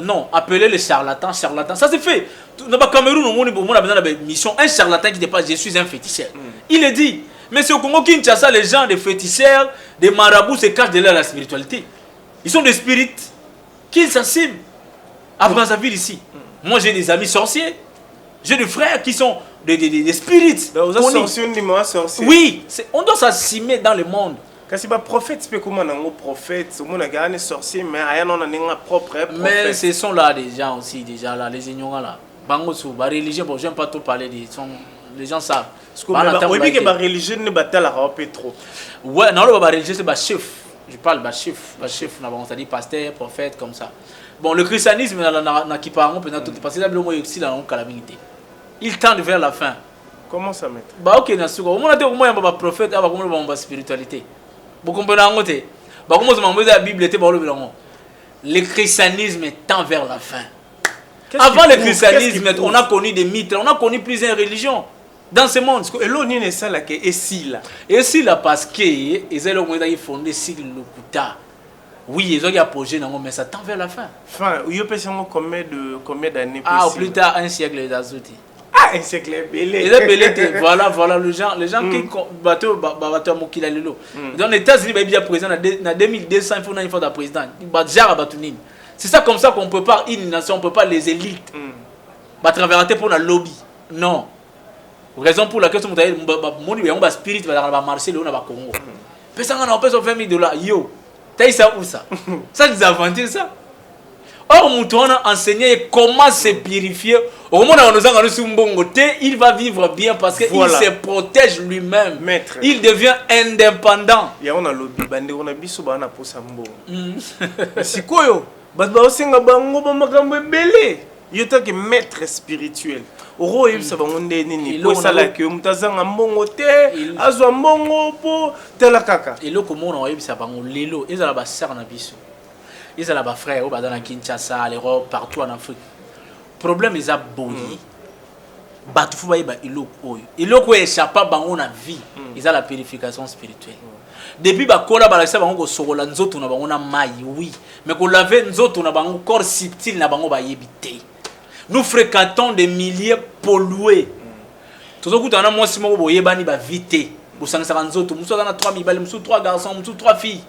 [SPEAKER 2] Non, appeler les charlatans, ça c'est fait. Dans le Cameroun, on a besoin d'une mission. Un charlatan qui dit pas je suis un féticheur. Il est dit, mais c'est au Congo Kinshasa, les gens des féticheurs, des marabouts se cachent derrière la spiritualité. Ils sont des spirites qui s'assument. À Brazzaville ici, moi j'ai des amis sorciers, j'ai des frères qui sont des spirites. Oui, on doit s'assumer dans le monde.
[SPEAKER 3] Kasi ba prophète c'est comment un prophète au monde a un sorcier mais rien on a un propre prophète.
[SPEAKER 2] Mais ce sont là des gens aussi déjà là les ignorants là bango sou ba religion bon j'aime pas trop parler des sont les gens savent
[SPEAKER 3] oui mais que ba religion ne ba tala peu trop
[SPEAKER 2] ouais non le ba religion c'est ba chef je parle ba chef na bon ça dit pasteur prophète comme ça bon le christianisme na qui parle peut-être tout parce que là le mot aussi là on calamité il tend vers la fin.
[SPEAKER 3] Comment ça mettre
[SPEAKER 2] bah OK na suko on a dit au moins ba prophète aba comme ba spiritualité. Vous comprenez la Bible était le christianisme tend vers la fin. Avant le christianisme, on a connu des mythes, on a connu plusieurs religions dans ce monde.
[SPEAKER 3] Et l'on est ça là que et si
[SPEAKER 2] là parce que ils ont fondé sur le Kuta. Oui, ils ont apogé mais ça tend vers la fin.
[SPEAKER 3] Fin, il y a combien d'années
[SPEAKER 2] ah, plus tard un siècle d'Azouti.
[SPEAKER 3] Ah, un siècle belé.
[SPEAKER 2] Voilà, les gens qui bateau mokila lelo. Dans les États-Unis, il y a président na 2200 il faut un président. C'est ça comme ça qu'on prépare une nation, on prépare les élites. Bah traverser pour la lobby. Non. Raison pour laquelle on a spirit va marcher là on va Congo. Personne n'a pas $20,000. Yo. T'as ça où ça? Ça des aventures ça. Or on a enseigné comment se purifier. Au moment où il va vivre bien parce qu'il se protège lui-même. Il devient indépendant.
[SPEAKER 3] Il y a un lobby bande on a biso bana pour sambo. C'est quoi yo? Ba osenga bango ba makambo belé. Yo tant que maître spirituel. Oro yebisa bango ndeni po sala ke mutazanga mbongo te azwa mbongo po tela kaka.
[SPEAKER 2] Eloko mona yebisa bango lelo ezala ba sœur na biso. Ezala ba frère au ba dans Kinshasa, l'Europe, partout en Afrique. Problème est à boni. Batu fu ba yeba eloko oyo. Eloko échappa bango na vie. Ils a la purification spirituelle. Depuis ba kola ba la bango ko sokola nzoto na bango na mai oui, mais ko laver nzoto na bango corps subtil na bango ba yebite. Nous fréquentons des milliers pollués. Tout coup tana moi simo bo yebani ba vite. Bo sangisa nzoto, muso na 3 mibale, muso 3 garçons, muso 3 filles.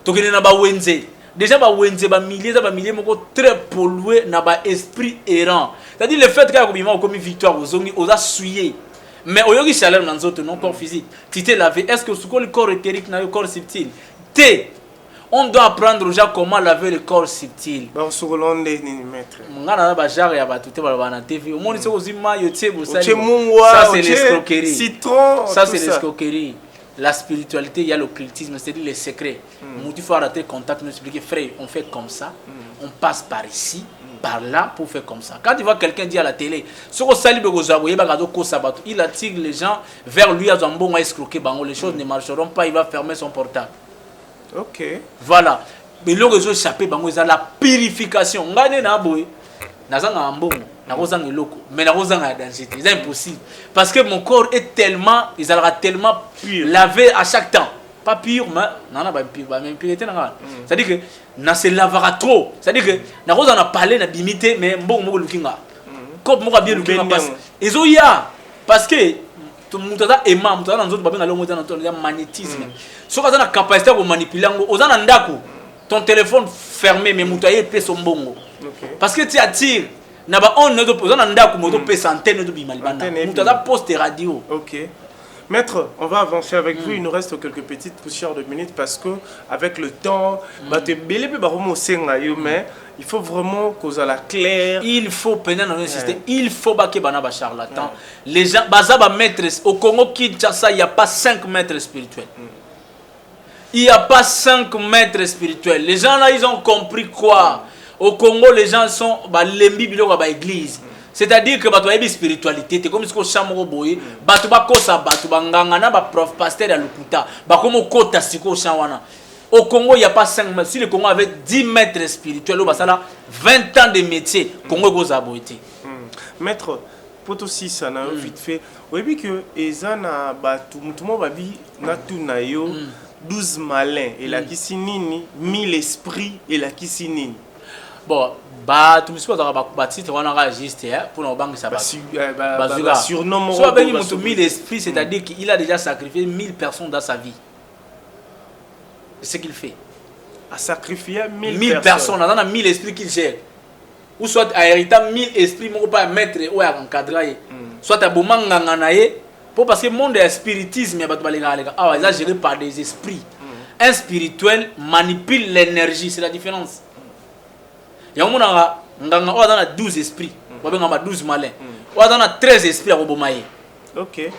[SPEAKER 2] Tokene na ba wenze. Déjà ba wenze ba milliers moko très pollués na ba esprit errant. C'est-à-dire le fait que ko bima ko mi victoire ozongi oza suyer. Mais au yogi chaleur dans notre non corps physique. Tu t'es lavé. Est-ce que ce que le corps éthérique n'a le corps subtil? On doit apprendre aux gens comment laver le corps subtil.
[SPEAKER 3] Bon, sur l'onde ni maître.
[SPEAKER 2] Ngana ba jar ya ba tout ba na TV. Au monde c'est ozima yo tebo ça.
[SPEAKER 3] Ça
[SPEAKER 2] c'est l'escroquerie.
[SPEAKER 3] Citron.
[SPEAKER 2] Ça c'est l'escroquerie. La spiritualité, il y a l'occultisme, c'est-à-dire les secrets. Il faut arrêter contact, nous expliquer, frère, on fait comme ça, on passe par ici, par là, pour faire comme ça. Quand tu vois quelqu'un dire à la télé, il attire les gens vers lui, les choses ne marcheront pas, il va fermer son portable.
[SPEAKER 3] Ok.
[SPEAKER 2] Voilà. Mais le réseau échappé, c'est la purification. Mais c'est impossible parce que mon corps est tellement pur, lavé à chaque temps, pas pur mais c'est à dire que na se lavera trop, c'est à dire que na on a parlé na bimité mais bon mo lukinga comme mo bien lukinga parce que tout le monde a aimé tout dans autres babin alongo dans magnétisme so ka na capacité de manipuler ozana ndako ton téléphone fermé mais mutaye pe son bongo parce que tu attires. Poste radio.
[SPEAKER 3] Ok. Maître, on va avancer avec vous. Il nous reste quelques petites poussières de minutes parce que avec le temps, mais il faut vraiment qu'on soit la claire.
[SPEAKER 2] Il faut peiner dans le système. Il faut que les charlatans. Les gens, maîtres au Congo Kinshasa, il n'y a pas 5 maîtres spirituels. Il n'y a pas 5 maîtres spirituels. Les gens là, ils ont compris quoi? Au Congo, les gens sont lembi biloko ba église. C'est-à-dire que bato ba spiritualité, c'est comme si ko chamoro boye, bato ba kosa bato ba nganga na ba prof pasteur ya lokuta, ba komo kota siko chawana. Au Congo, il n'y a pas 5 mètres. Si le Congo avait 10 mètres spirituels, ça a 20 ans de métier, Congo goza boité.
[SPEAKER 3] Maître, poto si ça na vite fait. Oui que ezana bato mutumo babi na tunayo 12 malins et la kisinini 1000 esprits et la kisinini.
[SPEAKER 2] Bon, tout le monde a juste pour nos banques.
[SPEAKER 3] Surnom.
[SPEAKER 2] Soit bien il 1000 esprits, c'est-à-dire qu'il a déjà sacrifié 1000 personnes dans sa vie. C'est ce qu'il fait.
[SPEAKER 3] A sacrifié
[SPEAKER 2] 1000 personnes. On a 1000 esprits qu'il gère. Ou soit à hériter 1000 esprits, mais pas mettre ou à encadrer. Soit à Boumanganaye, parce que le monde est spiritisme, il est géré par des esprits. Un spirituel manipule l'énergie, c'est la différence. Il y a 12 esprits, 12 malins. Il y a 13 esprits à Robomaye.
[SPEAKER 3] Ok.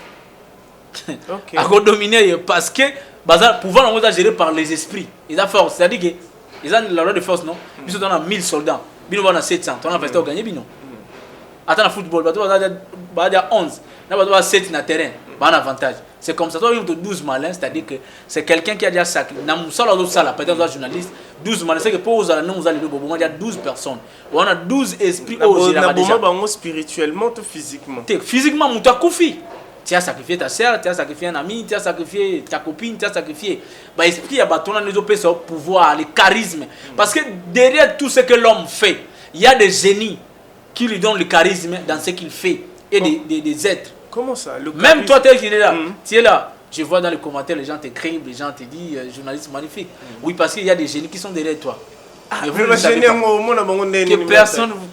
[SPEAKER 2] À dominer parce que le pouvoir est géré par les esprits. Ils ont force, c'est-à-dire qu'ils ont la loi de force, non? Ils ont 1000 soldats, ils ont 700, ils ont fait gagner. Attends, le football, il y a 11, il y a 7 sur le terrain, il y a un avantage. C'est comme ça, toi, il y a 12 malins, c'est-à-dire que c'est quelqu'un qui a déjà sacrifié. Dans le salon, peut-être un journaliste, 12 malins, c'est que pour vous, il y a 12 personnes. On a 12 esprits.
[SPEAKER 3] Spirituellement ou physiquement?
[SPEAKER 2] Physiquement, tu as koufi. Tu as sacrifié ta soeur, tu as sacrifié un ami, tu as sacrifié ta copine, tu as sacrifié. L'esprit, il y a le pouvoir, le charisme. Parce que derrière tout ce que l'homme fait, il y a des génies qui lui donnent le charisme dans ce qu'il fait et des êtres.
[SPEAKER 3] Comment ça?
[SPEAKER 2] Même toi, tel qu'il est là, tu es là. Je vois dans les commentaires, les gens t'écrivent, les gens te disent, journaliste magnifique. Oui, parce qu'il y a des génies qui sont derrière toi.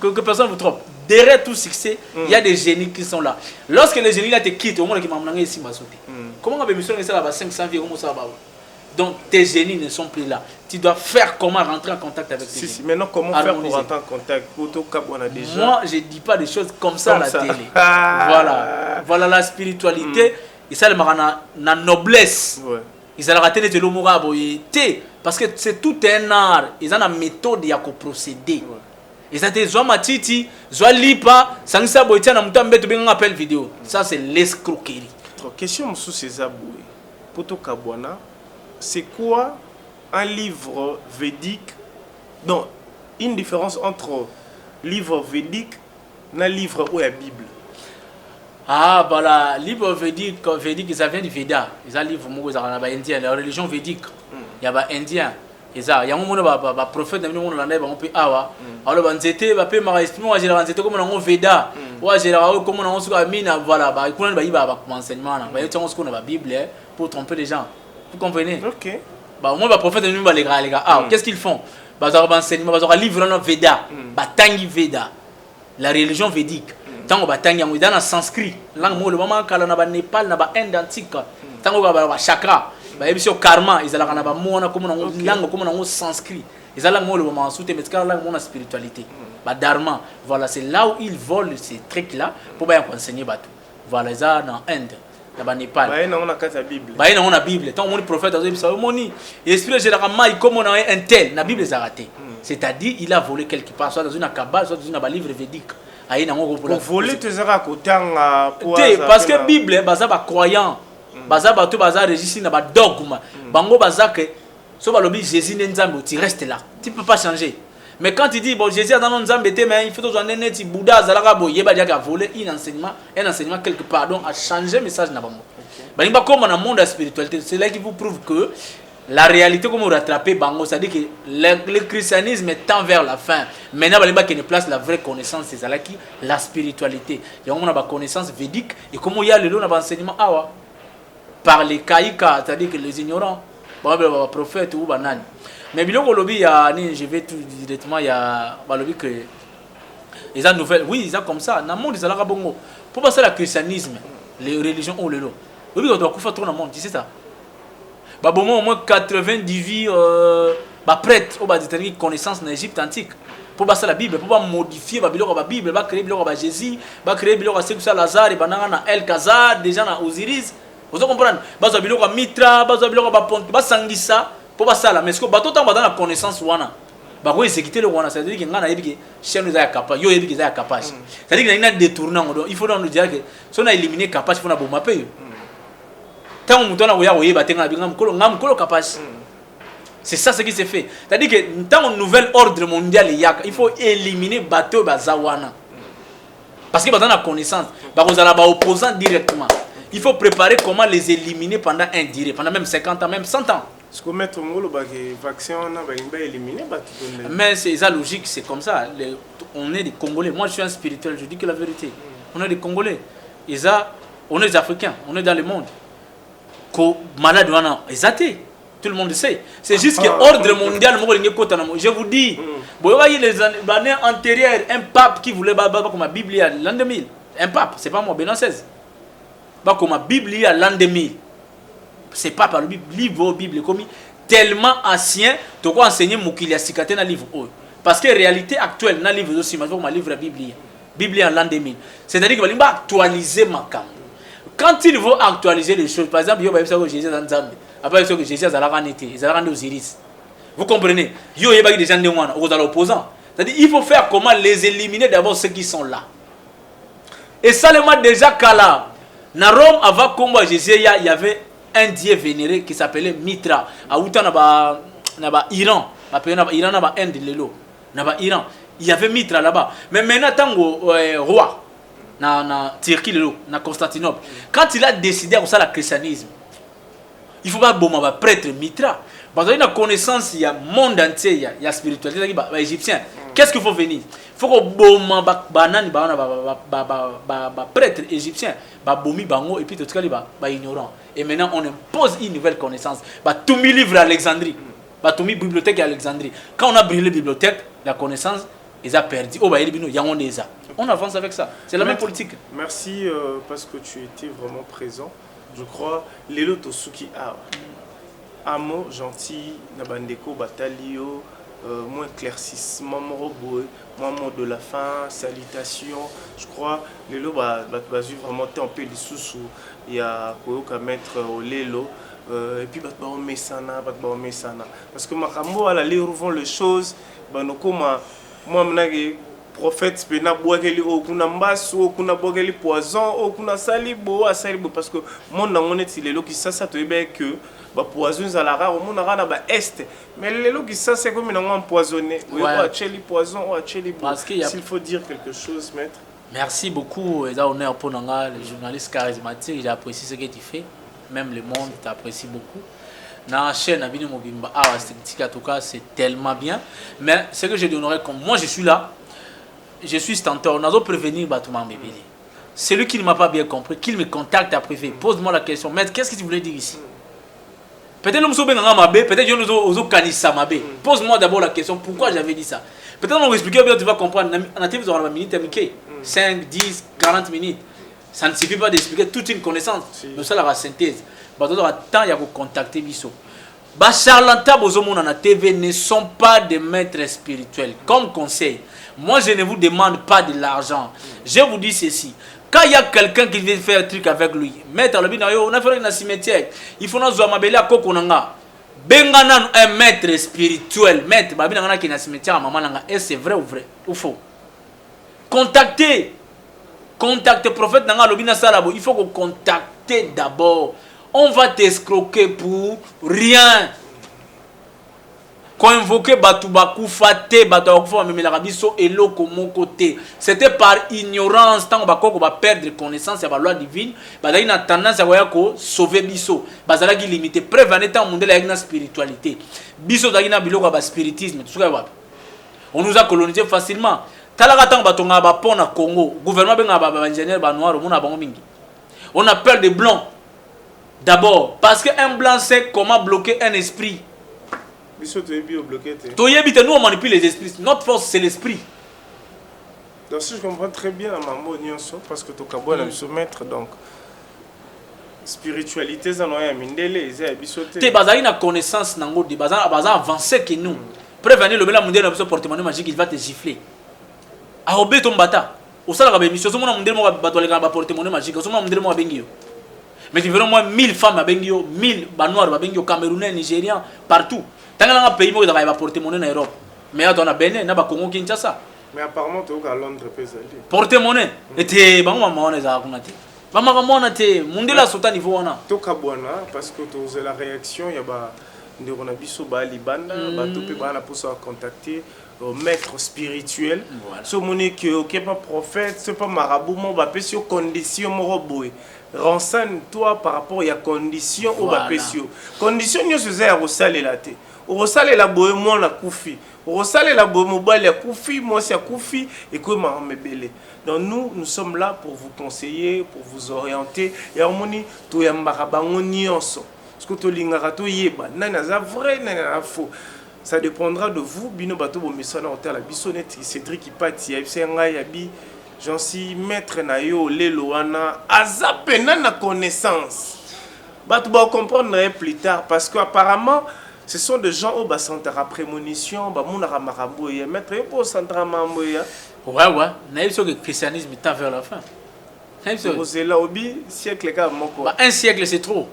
[SPEAKER 2] Que personne vous trompe. Derrière tout succès, il y a des génies qui sont là. Lorsque les génies là te quittent, au moins qui m'ont ici m'a sauté. Comment on va me ça là 500 vies comment ça va? Donc tes génies ne sont plus là. Tu dois faire comment rentrer en contact avec tes génies.
[SPEAKER 3] Maintenant comment faire pour rentrer en contact?
[SPEAKER 2] Moi je dis pas des choses comme ça à la télé. Voilà la spiritualité. Et ça le na noblesse. Ils ont raté les lomoura parce que c'est tout un art. Ils ont une méthode à procéder. Ils ont des hommes à titi, zoa lipa, sangsa boitia na mutambe to benga appel vidéo. Ça c'est l'escroquerie.
[SPEAKER 3] Question sous ces aboués. Poto Kabwana, c'est quoi un livre védique? Donc, une différence entre livre védique et un livre ou la Bible.
[SPEAKER 2] Ah, voilà, livre védique, ça vient du Veda. Ils ont un livre indien, la religion védique. Il y a des Indiens. Il y a un prophète qui on peut avoir. Alors, on était peu m'a expliqué, j'ai renseigné comme on Veda. J'ai comme on a mis voilà, bah il y a un enseignement là. Bah il y a la Bible pour tromper les gens. Vous comprenez? OK. Bah moi le prophète nous les gars. Ah, qu'est-ce qu'ils font? Bah ça va enseignement, bah ça livre dans Veda. Bah Tangi Veda. La religion védique. Tant que Tangi on dans le sanskrit. Langue moi le moment quand on a Népal, na ba Inde antique. Tant que ba chakra. Bah ebiso karma, ils allaient na ba mona comme on langue comme on sanskrit. Ils allaient moi le moment sous mais quand langue mon spiritualité. Bah dharma. Voilà, c'est là où ils volent ces trucs là pour bien enseigner bateau. Voilà, ça dans Inde. Là-bas Népal.
[SPEAKER 3] Bah on a la Bible.
[SPEAKER 2] Bah on a Bible. Tant mon prophète a dit ça moni. Esprit généralement comme on a un tel, la Bible est raté. C'est-à-dire il a volé quelque part soit dans une cabale, soit dans un livre védique.
[SPEAKER 3] Pour voler tes erreurs côté
[SPEAKER 2] parce que Bible baza ba croyant. Baza ba to baza registre na ba dogme. Bango baza que so ba lobi Jésus nzambe tu restes là. Tu peux pas changer. Mais quand tu dis bon Jésus a dans nzambe te mais il faut toujours nene ti Bouddha zalaka boye ba dia ka voler un enseignement quelque part donc à changer message na bango. Ba nimba comme dans monde de spiritualité, c'est là qui vous prouve que la réalité comme on rattraper bango, c'est-à-dire que le christianisme tend vers la fin. Maintenant balimba qui ne place la vraie connaissance c'est là qui la spiritualité. Il y a on a ba connaissance védique et comment il y a le lot na enseignement awa par les caïkas, c'est-à-dire que les ignorants, les prophètes ou banane. Mais biloko lobby il y a je vais tout directement il y a lobby que ils ont nouvelle oui ils ont comme ça dans le monde ils ont bongo pour passer le christianisme les religions ou le lot oui on doit faire trop dans le monde tu sais ça bah bon au moins 90 vies prêtres au bas de connaissance en Égypte antique pour passer la Bible pour pas modifier ba biloko ba Bible ba créer biloko ba Jésus ba créer biloko c'est ça Lazare banana na El Kazar déjà na Osiris vous comprenez ba za biloko Mitra ba za biloko ba Ponte ba Sangisa pour pas ça là mais ce que bateau tant dans la connaissance wana ba ko exécuter le wana c'est à dire que ngana yebi que chaîne nous a capable yo yebi que za capable c'est à dire que na détourner il faut nous dire que si on a éliminé capable il faut na bomba paye tant on donne oya oye batenga binga mkolo capable c'est ça ce qui s'est fait c'est à dire que dans un nouvel ordre mondial il faut éliminer bateau bazawana parce que dans la connaissance ba ko za ba opposant directement il faut préparer comment les éliminer pendant un durée pendant même 50 ans même 100 ans.
[SPEAKER 3] Est-ce que mettre le vaccin on a éliminé
[SPEAKER 2] mais c'est ça logique c'est comme ça on est des Congolais moi je suis un spirituel je dis que la vérité on est des Congolais on est des Africains on est dans le monde ko malade wana exacté tout le monde sait c'est juste que ordre mondial je vous dis vous voyez les années antérieures un pape qui voulait comme la Bible l'an 2000 un pape c'est pas moi Benoît XVI comme la Bible l'an 2000 c'est pas par le livre Bible comme tellement ancien tu quoi enseigner mokili asikate na livre parce que réalité actuelle na livre aussi mais comme livre Bible en l'an 2000 c'est-à-dire que va actualiser makam quand il veut actualiser les choses par exemple yo ba que Jésus dans Nzambe après que Jésus a la ranité ils a rendu Osiris vous comprenez yo yeba des gens de wana aux opposants c'est-à-dire il faut faire comment les éliminer d'abord ceux qui sont là et ça le m'a déjà kala na Rome avant combat Jésus il y avait un dieu vénéré qui s'appelait Mitra à Outa na ba Iran Iran na ba Inde lelo na ba Iran il y avait Mitra là-bas mais maintenant tango roi na Turquie lelo na Constantinople quand il a décidé à ça le christianisme il faut pas bomba ba prêtre Mitra parce qu'il a connaissance il y a monde entier il y a spiritualité ba égyptien qu'est-ce qu'il faut venir faut que bomba banani ba prêtre égyptien ba bomi bango et puis tout ça ba ignorant et maintenant on impose une nouvelle connaissance ba tout mi livre Alexandrie Batomi bibliothèque à Alexandrie. Quand on a brûlé la bibliothèque, la connaissance, ils ont perdu. Oh, bah, on avance avec ça. C'est la même politique.
[SPEAKER 3] Merci parce que tu étais vraiment présent. Je crois, Lelo Tosuki Amo, gentil, Nabandeko, Batalio, moins éclaircissement, moins mot de la fin, salutations. Je crois, Lelo va vraiment temper les sous-sous. Il y a Koyoka mettre au Lelo. Et puis, Mesana. Parce que Makambo, à la lire les choses, moi, prophète pena boakeli o kuna mbasu o kuna boakeli poison o kuna salibo parce que mon nango neti lelo ki sasa to ebe que ba poison za la rare o mona rana ba est mais lelo ki sasa comme nango empoisonné o acheli poison o acheli bo s'il faut dire quelque chose maître.
[SPEAKER 2] Merci beaucoup et ça honneur pour nanga le journaliste charismatique, j'apprécie ce que tu fais, même le monde t'apprécie beaucoup. Dans la chaîne Abini Mobimba en tout cas c'est tellement bien, mais ce que je donnerais comme moi je suis là. Je suis stentor, on a prévenir Batouman Bébélé. Celui qui ne m'a pas bien compris, qu'il me contacte après, pose-moi la question. Mais qu'est-ce que tu voulais dire ici? Peut-être nous sommes mabé, peut-être nous sommes kanissa mabé. Pose-moi d'abord la question, pourquoi j'avais dit ça? Peut-être on va expliquer, tu vas comprendre. On a une minute, 5, 10, 40 minutes. Ça ne suffit pas d'expliquer toute une connaissance. Nous sommes la synthèse. Tant il y a vous contacter Bisso. Les charlatans dans la TV ne sont pas des maîtres spirituels. Comme conseil, moi je ne vous demande pas de l'argent. Je vous dis ceci. Quand il y a quelqu'un qui vient faire un truc avec lui, maître, on a fait un cimetière. Il faut nous amabeli à Kokonanga. Bengana un maître spirituel. Maître, babina qui est dans le cimetière à maman nanga. Est-ce vrai ou vrai ou faux? Contactez prophète nanga lobina salabo. Il faut que contacter d'abord. On va t'escroquer pour rien. Convoquer Batoubakou Faté, Batoubakou mais la rabiso et l'eau comme mon côté. C'était par ignorance. Tant qu'on va perdre connaissance de la loi divine, il y a une tendance à sauver Bisso. Il y a une limite. Prévenez tant monde la spiritualité. Bisso a un spiritisme. On nous a colonisé facilement. Talagatan Batonga Bapona Congo. Gouvernement ben ingénieur noir on a peur des blancs. D'abord, parce qu'un blanc sait comment bloquer un esprit. Nous on manipule les esprits. Notre force c'est l'esprit.
[SPEAKER 3] Donc si je comprends très bien Mambo Nyonso, parce que tu as soumettre donc spiritualité ça noya mindele c'est bisoté.
[SPEAKER 2] Tu as une connaissance nango de bazan avancé que nous. Prévenir le bela mondial na porte-monnaie magique il va te gifler. A obé ton bata. Au sala ka bémission so mona mondial mo bato le ba porte-monnaie magique so mona mondial mo bengio. Mais tu verras moi 1000 femmes à Bengio, 1000 noirs à Bengio, Camerounais, Nigériens, partout. Tant que dans un pays où il va porter monnaie en Europe. Mais on a Bénin, on a Congo Kinshasa.
[SPEAKER 3] Mais apparemment tu es à Londres pesali.
[SPEAKER 2] Porter monnaie. Et tu bango maman on est à Kunati. Maman on a te mondela sota niveau on a.
[SPEAKER 3] Toka bwana parce que tu as la réaction il y a ba ndeko na biso ba libanda ba topé ba na pour contacter maître spirituel. Ce monique qui pas prophète, c'est pas marabout, mon ba sur condition mon roboé. Renseigne-toi par rapport à la condition au bapesio. Condition nous faisait ressaler la tête. Ressaler la boue moi la koufi. Ressaler la boue mobile la koufi moi c'est koufi et comment me belé. Donc nous sommes là pour vous conseiller, pour vous orienter et harmonie to yambara bango nyonso. Parce que to lingara to yeba nana za vrai nana faux. Ça dépendra de vous bino bato bo misona hôtel la bisonette Cédric qui parti FC ngai yabi. J'en suis maître na yo lelo wana azapena na connaissance. Bah tu vas comprendre plus tard parce que apparemment ce sont des gens au bas centre prémonition ba munara marabout ya maître pour centre mamboya.
[SPEAKER 2] Ouais na yo que le christianisme tend vers la fin.
[SPEAKER 3] C'est là obi siècle ka moko.
[SPEAKER 2] Bah un siècle c'est trop.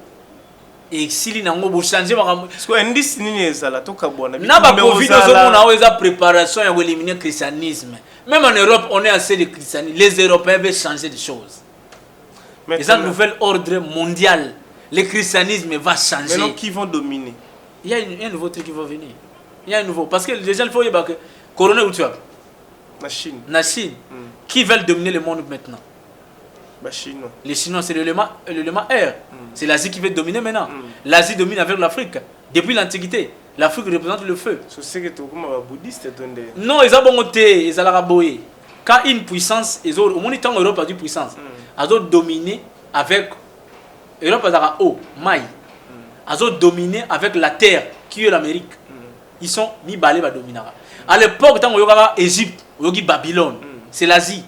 [SPEAKER 2] Et si nango bo changer makambo
[SPEAKER 3] parce que indice nini ezala to kabona
[SPEAKER 2] na ba covid ozomona oza préparation ya éliminer le christianisme. Même en Europe, on est assez de christianisme. Les Européens veulent changer des choses. Les un nouvel ordre mondial. Le christianisme va changer.
[SPEAKER 3] Maintenant, qui vont dominer?
[SPEAKER 2] Il y a un nouveau truc qui va venir. Il y a un nouveau. Parce que les gens, il faut y avoir que Corona où tu as
[SPEAKER 3] la Chine.
[SPEAKER 2] La Chine. Qui veulent dominer le monde maintenant?
[SPEAKER 3] Les Chinois.
[SPEAKER 2] Les Chinois, c'est l'élément R. C'est l'Asie qui veut dominer maintenant. L'Asie domine avec l'Afrique. Depuis l'Antiquité. L'Afrique représente le feu.
[SPEAKER 3] C'est que tu es bouddhiste.
[SPEAKER 2] Non, ils ont bon côté, ils ont la boyer. Quand une puissance, ils ont au moins temps Europe a du puissance. Ils ont dominé avec Europe a haut, maille. Ils ont dominé avec la terre qui est l'Amérique. ils sont ni balé ba dominara. À l'époque tant yoga Égypte, yogi Babylone, c'est l'Asie.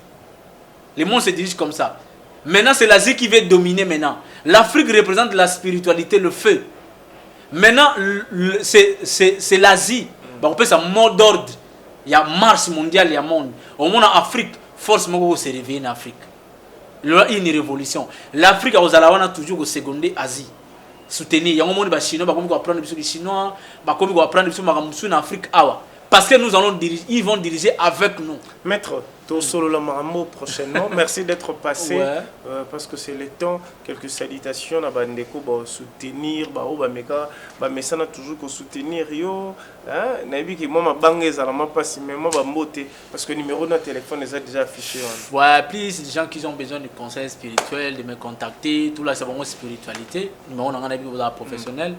[SPEAKER 2] Le monde se dirige comme ça. Maintenant c'est l'Asie qui veut dominer maintenant. L'Afrique représente la spiritualité, le feu. Maintenant c'est l'Asie. On peut ça mot d'ordre. Il y a marche mondiale, il y a monde. Au monde en Afrique, forcément se réveiller en Afrique. Il y a une révolution. L'Afrique a toujours secondé l'Asie. Soutenir. Il y a un monde chinois, qui va apprendre les chinois, qui va apprendre les en Afrique. Parce que nous allons diriger, ils vont diriger avec nous.
[SPEAKER 3] Maître, tu solo la mot prochainement. Merci d'être passé. Ouais. Parce que c'est le temps. Quelques salutations à Bandeko, soutenir, mais ça n'a toujours que soutenir. Yo, Nabi qui moi ma bangue ça m'a pas si mais moi mbote parce que le numéro de notre téléphone est déjà affiché.
[SPEAKER 2] Ouais, plus des gens qui ont besoin de conseils spirituels, de me contacter, tout là c'est vraiment spiritualité. Numéro on a un avis professionnel.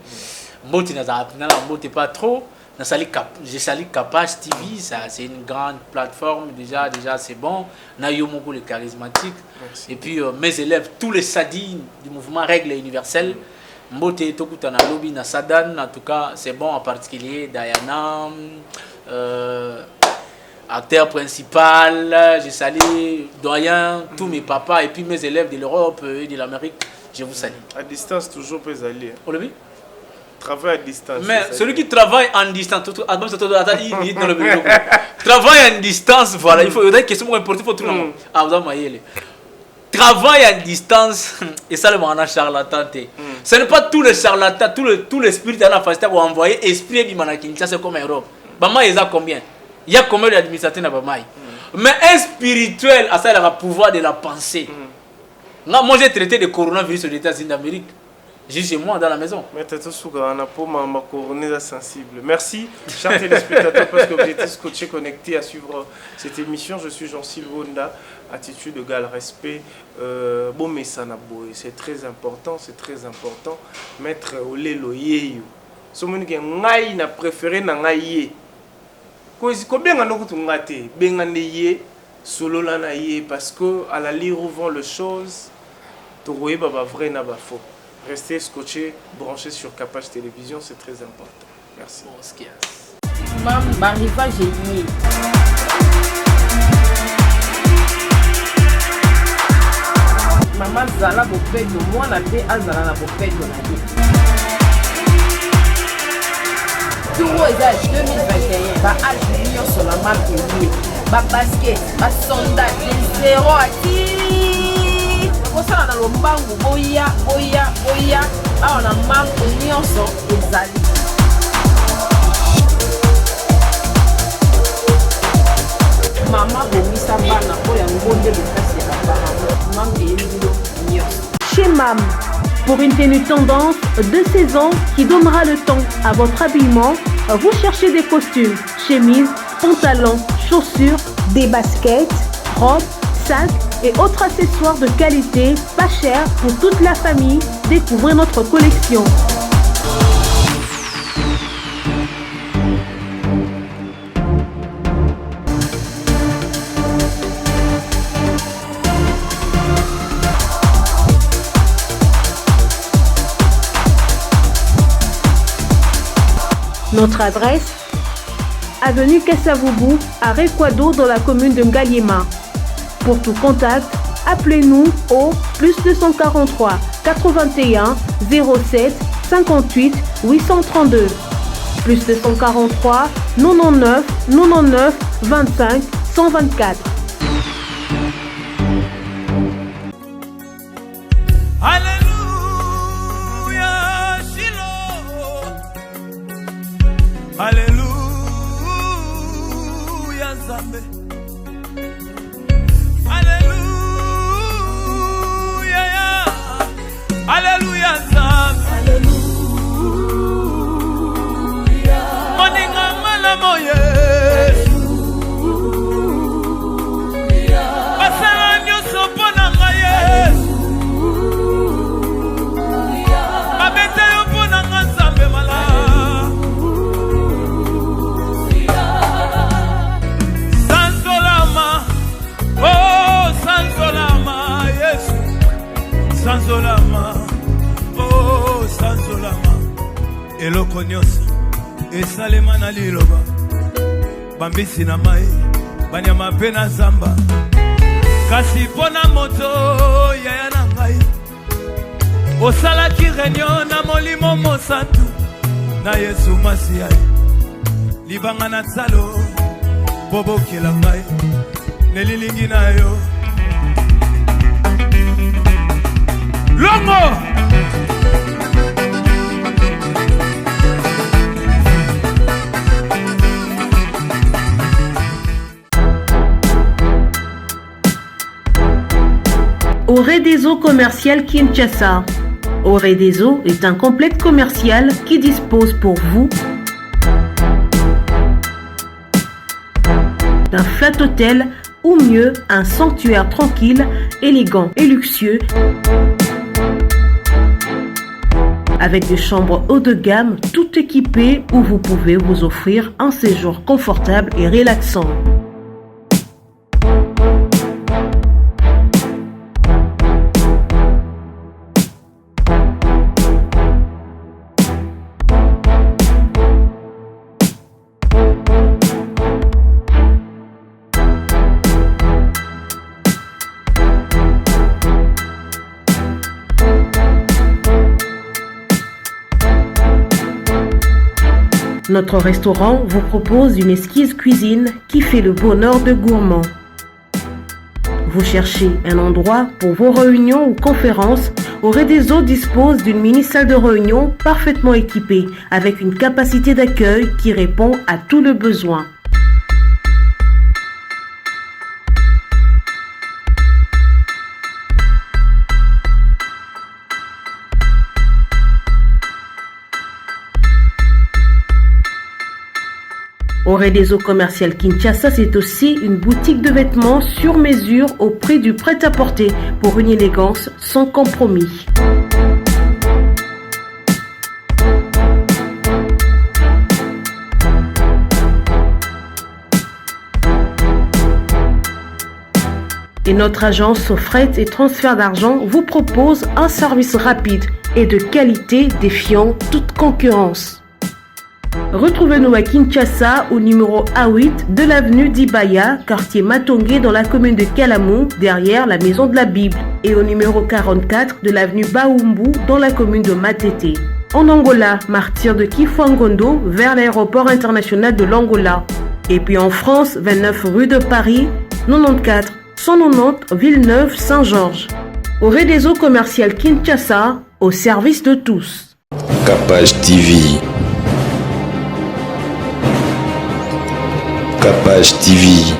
[SPEAKER 2] Mbote n'a pas trop. Je salue Capage TV, c'est une grande plateforme, déjà c'est bon. Nayomogo le charismatique. Merci. Et puis mes élèves, tous les sadines du mouvement Règle Universelle. Mbote Tokutana Lobby na Sadan, en tout cas c'est bon, en particulier Diana, acteur principal, je salue Doyen, tous mes papas et puis mes élèves de l'Europe et de l'Amérique, je vous salue.
[SPEAKER 3] À distance toujours peut aller.
[SPEAKER 2] On le vit?
[SPEAKER 3] Travail à distance.
[SPEAKER 2] Mais celui qui travaille en distance, travaille en distance, voilà, il faut une question importante pour tout le monde. Travail à distance, et ça le monde charlatan. Ce n'est pas tous les charlatans, tous les spirites à la face pour envoyer esprit du manakin, ça c'est comme Europe. Bama il y a combien? Il y a combien d'administrateurs dans Bama? Mais un spirituel a ça le pouvoir de la pensée. Moi j'ai traité de coronavirus aux États-Unis d'Amérique. J'ai chez moi dans la maison.
[SPEAKER 3] Merci, chers téléspectateurs, parce que vous êtes scotché connecté à suivre cette émission. Je suis Jean-Sylvain Wonda, attitude égale respect. Bon, mais ça n'a beau, c'est très important, c'est très important. Maître Olelo Yeyo. Ce monde qui n'a préféré n'a ngaïe. Combien on a beaucoup de ngate, ben ngaïe, solo la naïe, parce que à la lire où vont les choses, tu vois baba vrai n'a pas faux. Restez scotché, branché sur Capage Télévision, c'est très important. Merci.
[SPEAKER 10] Maman, arrivage est lié. Maman Zala Bopédo, moi la paix à Zala Bopédo la vie. Tout est à 2021, bah à l'union sur la marque liée, bah basket, bah sondage, les zéros à qui. Kosala na lombangu boya awa na mango nyonso ezali mama bomisa bana oyo ngonde lokasi ya bana mango eyelilo nyonso.
[SPEAKER 11] Chez MAM, pour une tenue tendance de saison qui donnera le ton à votre habillement, vous cherchez des costumes, chemises, pantalons, chaussures, des baskets, robes, sacs et autres accessoires de qualité, pas cher pour toute la famille. Découvrez notre collection. Notre adresse, avenue Kassavoubou, à Rekwado dans la commune de Ngaliema. Pour tout contact, appelez-nous au +243 81 07 58 832. +243 99 99 25 124.
[SPEAKER 12] Alléluia, Shiloh. Alléluia, Zambé. Alléluia, Zambé. Alléluia. Moninga malamo Yesuya. Basala nyoso pona nga Yesuya. Babete yo pona nga Zambé mala. Sanzolama, oh Sanzolama, Yesu. Sanzolama. Eloko nyonso esalema na liloba bambisi na mai banyama mpe na zamba kasi mpo na moto yaya na ngai osalaki réunion na molimo mosantu na yesu masiya libanga na tsalo mpo bokela ngai nelilingi na yo longo
[SPEAKER 11] Oredezo Commercial Kinshasa. Oredezo est un complexe commercial qui dispose pour vous d'un flat hôtel ou mieux un sanctuaire tranquille, élégant et luxueux avec des chambres haut de gamme tout équipées où vous pouvez vous offrir un séjour confortable et relaxant. Notre restaurant vous propose une exquise cuisine qui fait le bonheur de gourmands. Vous cherchez un endroit pour vos réunions ou conférences? Oredezo dispose d'une mini-salle de réunion parfaitement équipée avec une capacité d'accueil qui répond à tous les besoins. Oredezo Commercial Kinshasa, c'est aussi une boutique de vêtements sur mesure au prix du prêt-à-porter pour une élégance sans compromis. Et notre agence fret et transfert d'argent vous propose un service rapide et de qualité défiant toute concurrence. Retrouvez-nous à Kinshasa au numéro A8 de l'avenue d'Ibaya, quartier Matongé dans la commune de Kalamou, derrière la maison de la Bible, et au numéro 44 de l'avenue Baoumbu dans la commune de Matete. En Angola, martyr de Kifuangondo vers l'aéroport international de l'Angola. Et puis en France, 29 rue de Paris, 94 190 Villeneuve-Saint-Georges. Oredezo Commercial Kinshasa, au service de tous.
[SPEAKER 1] Capage TV. Capage TV.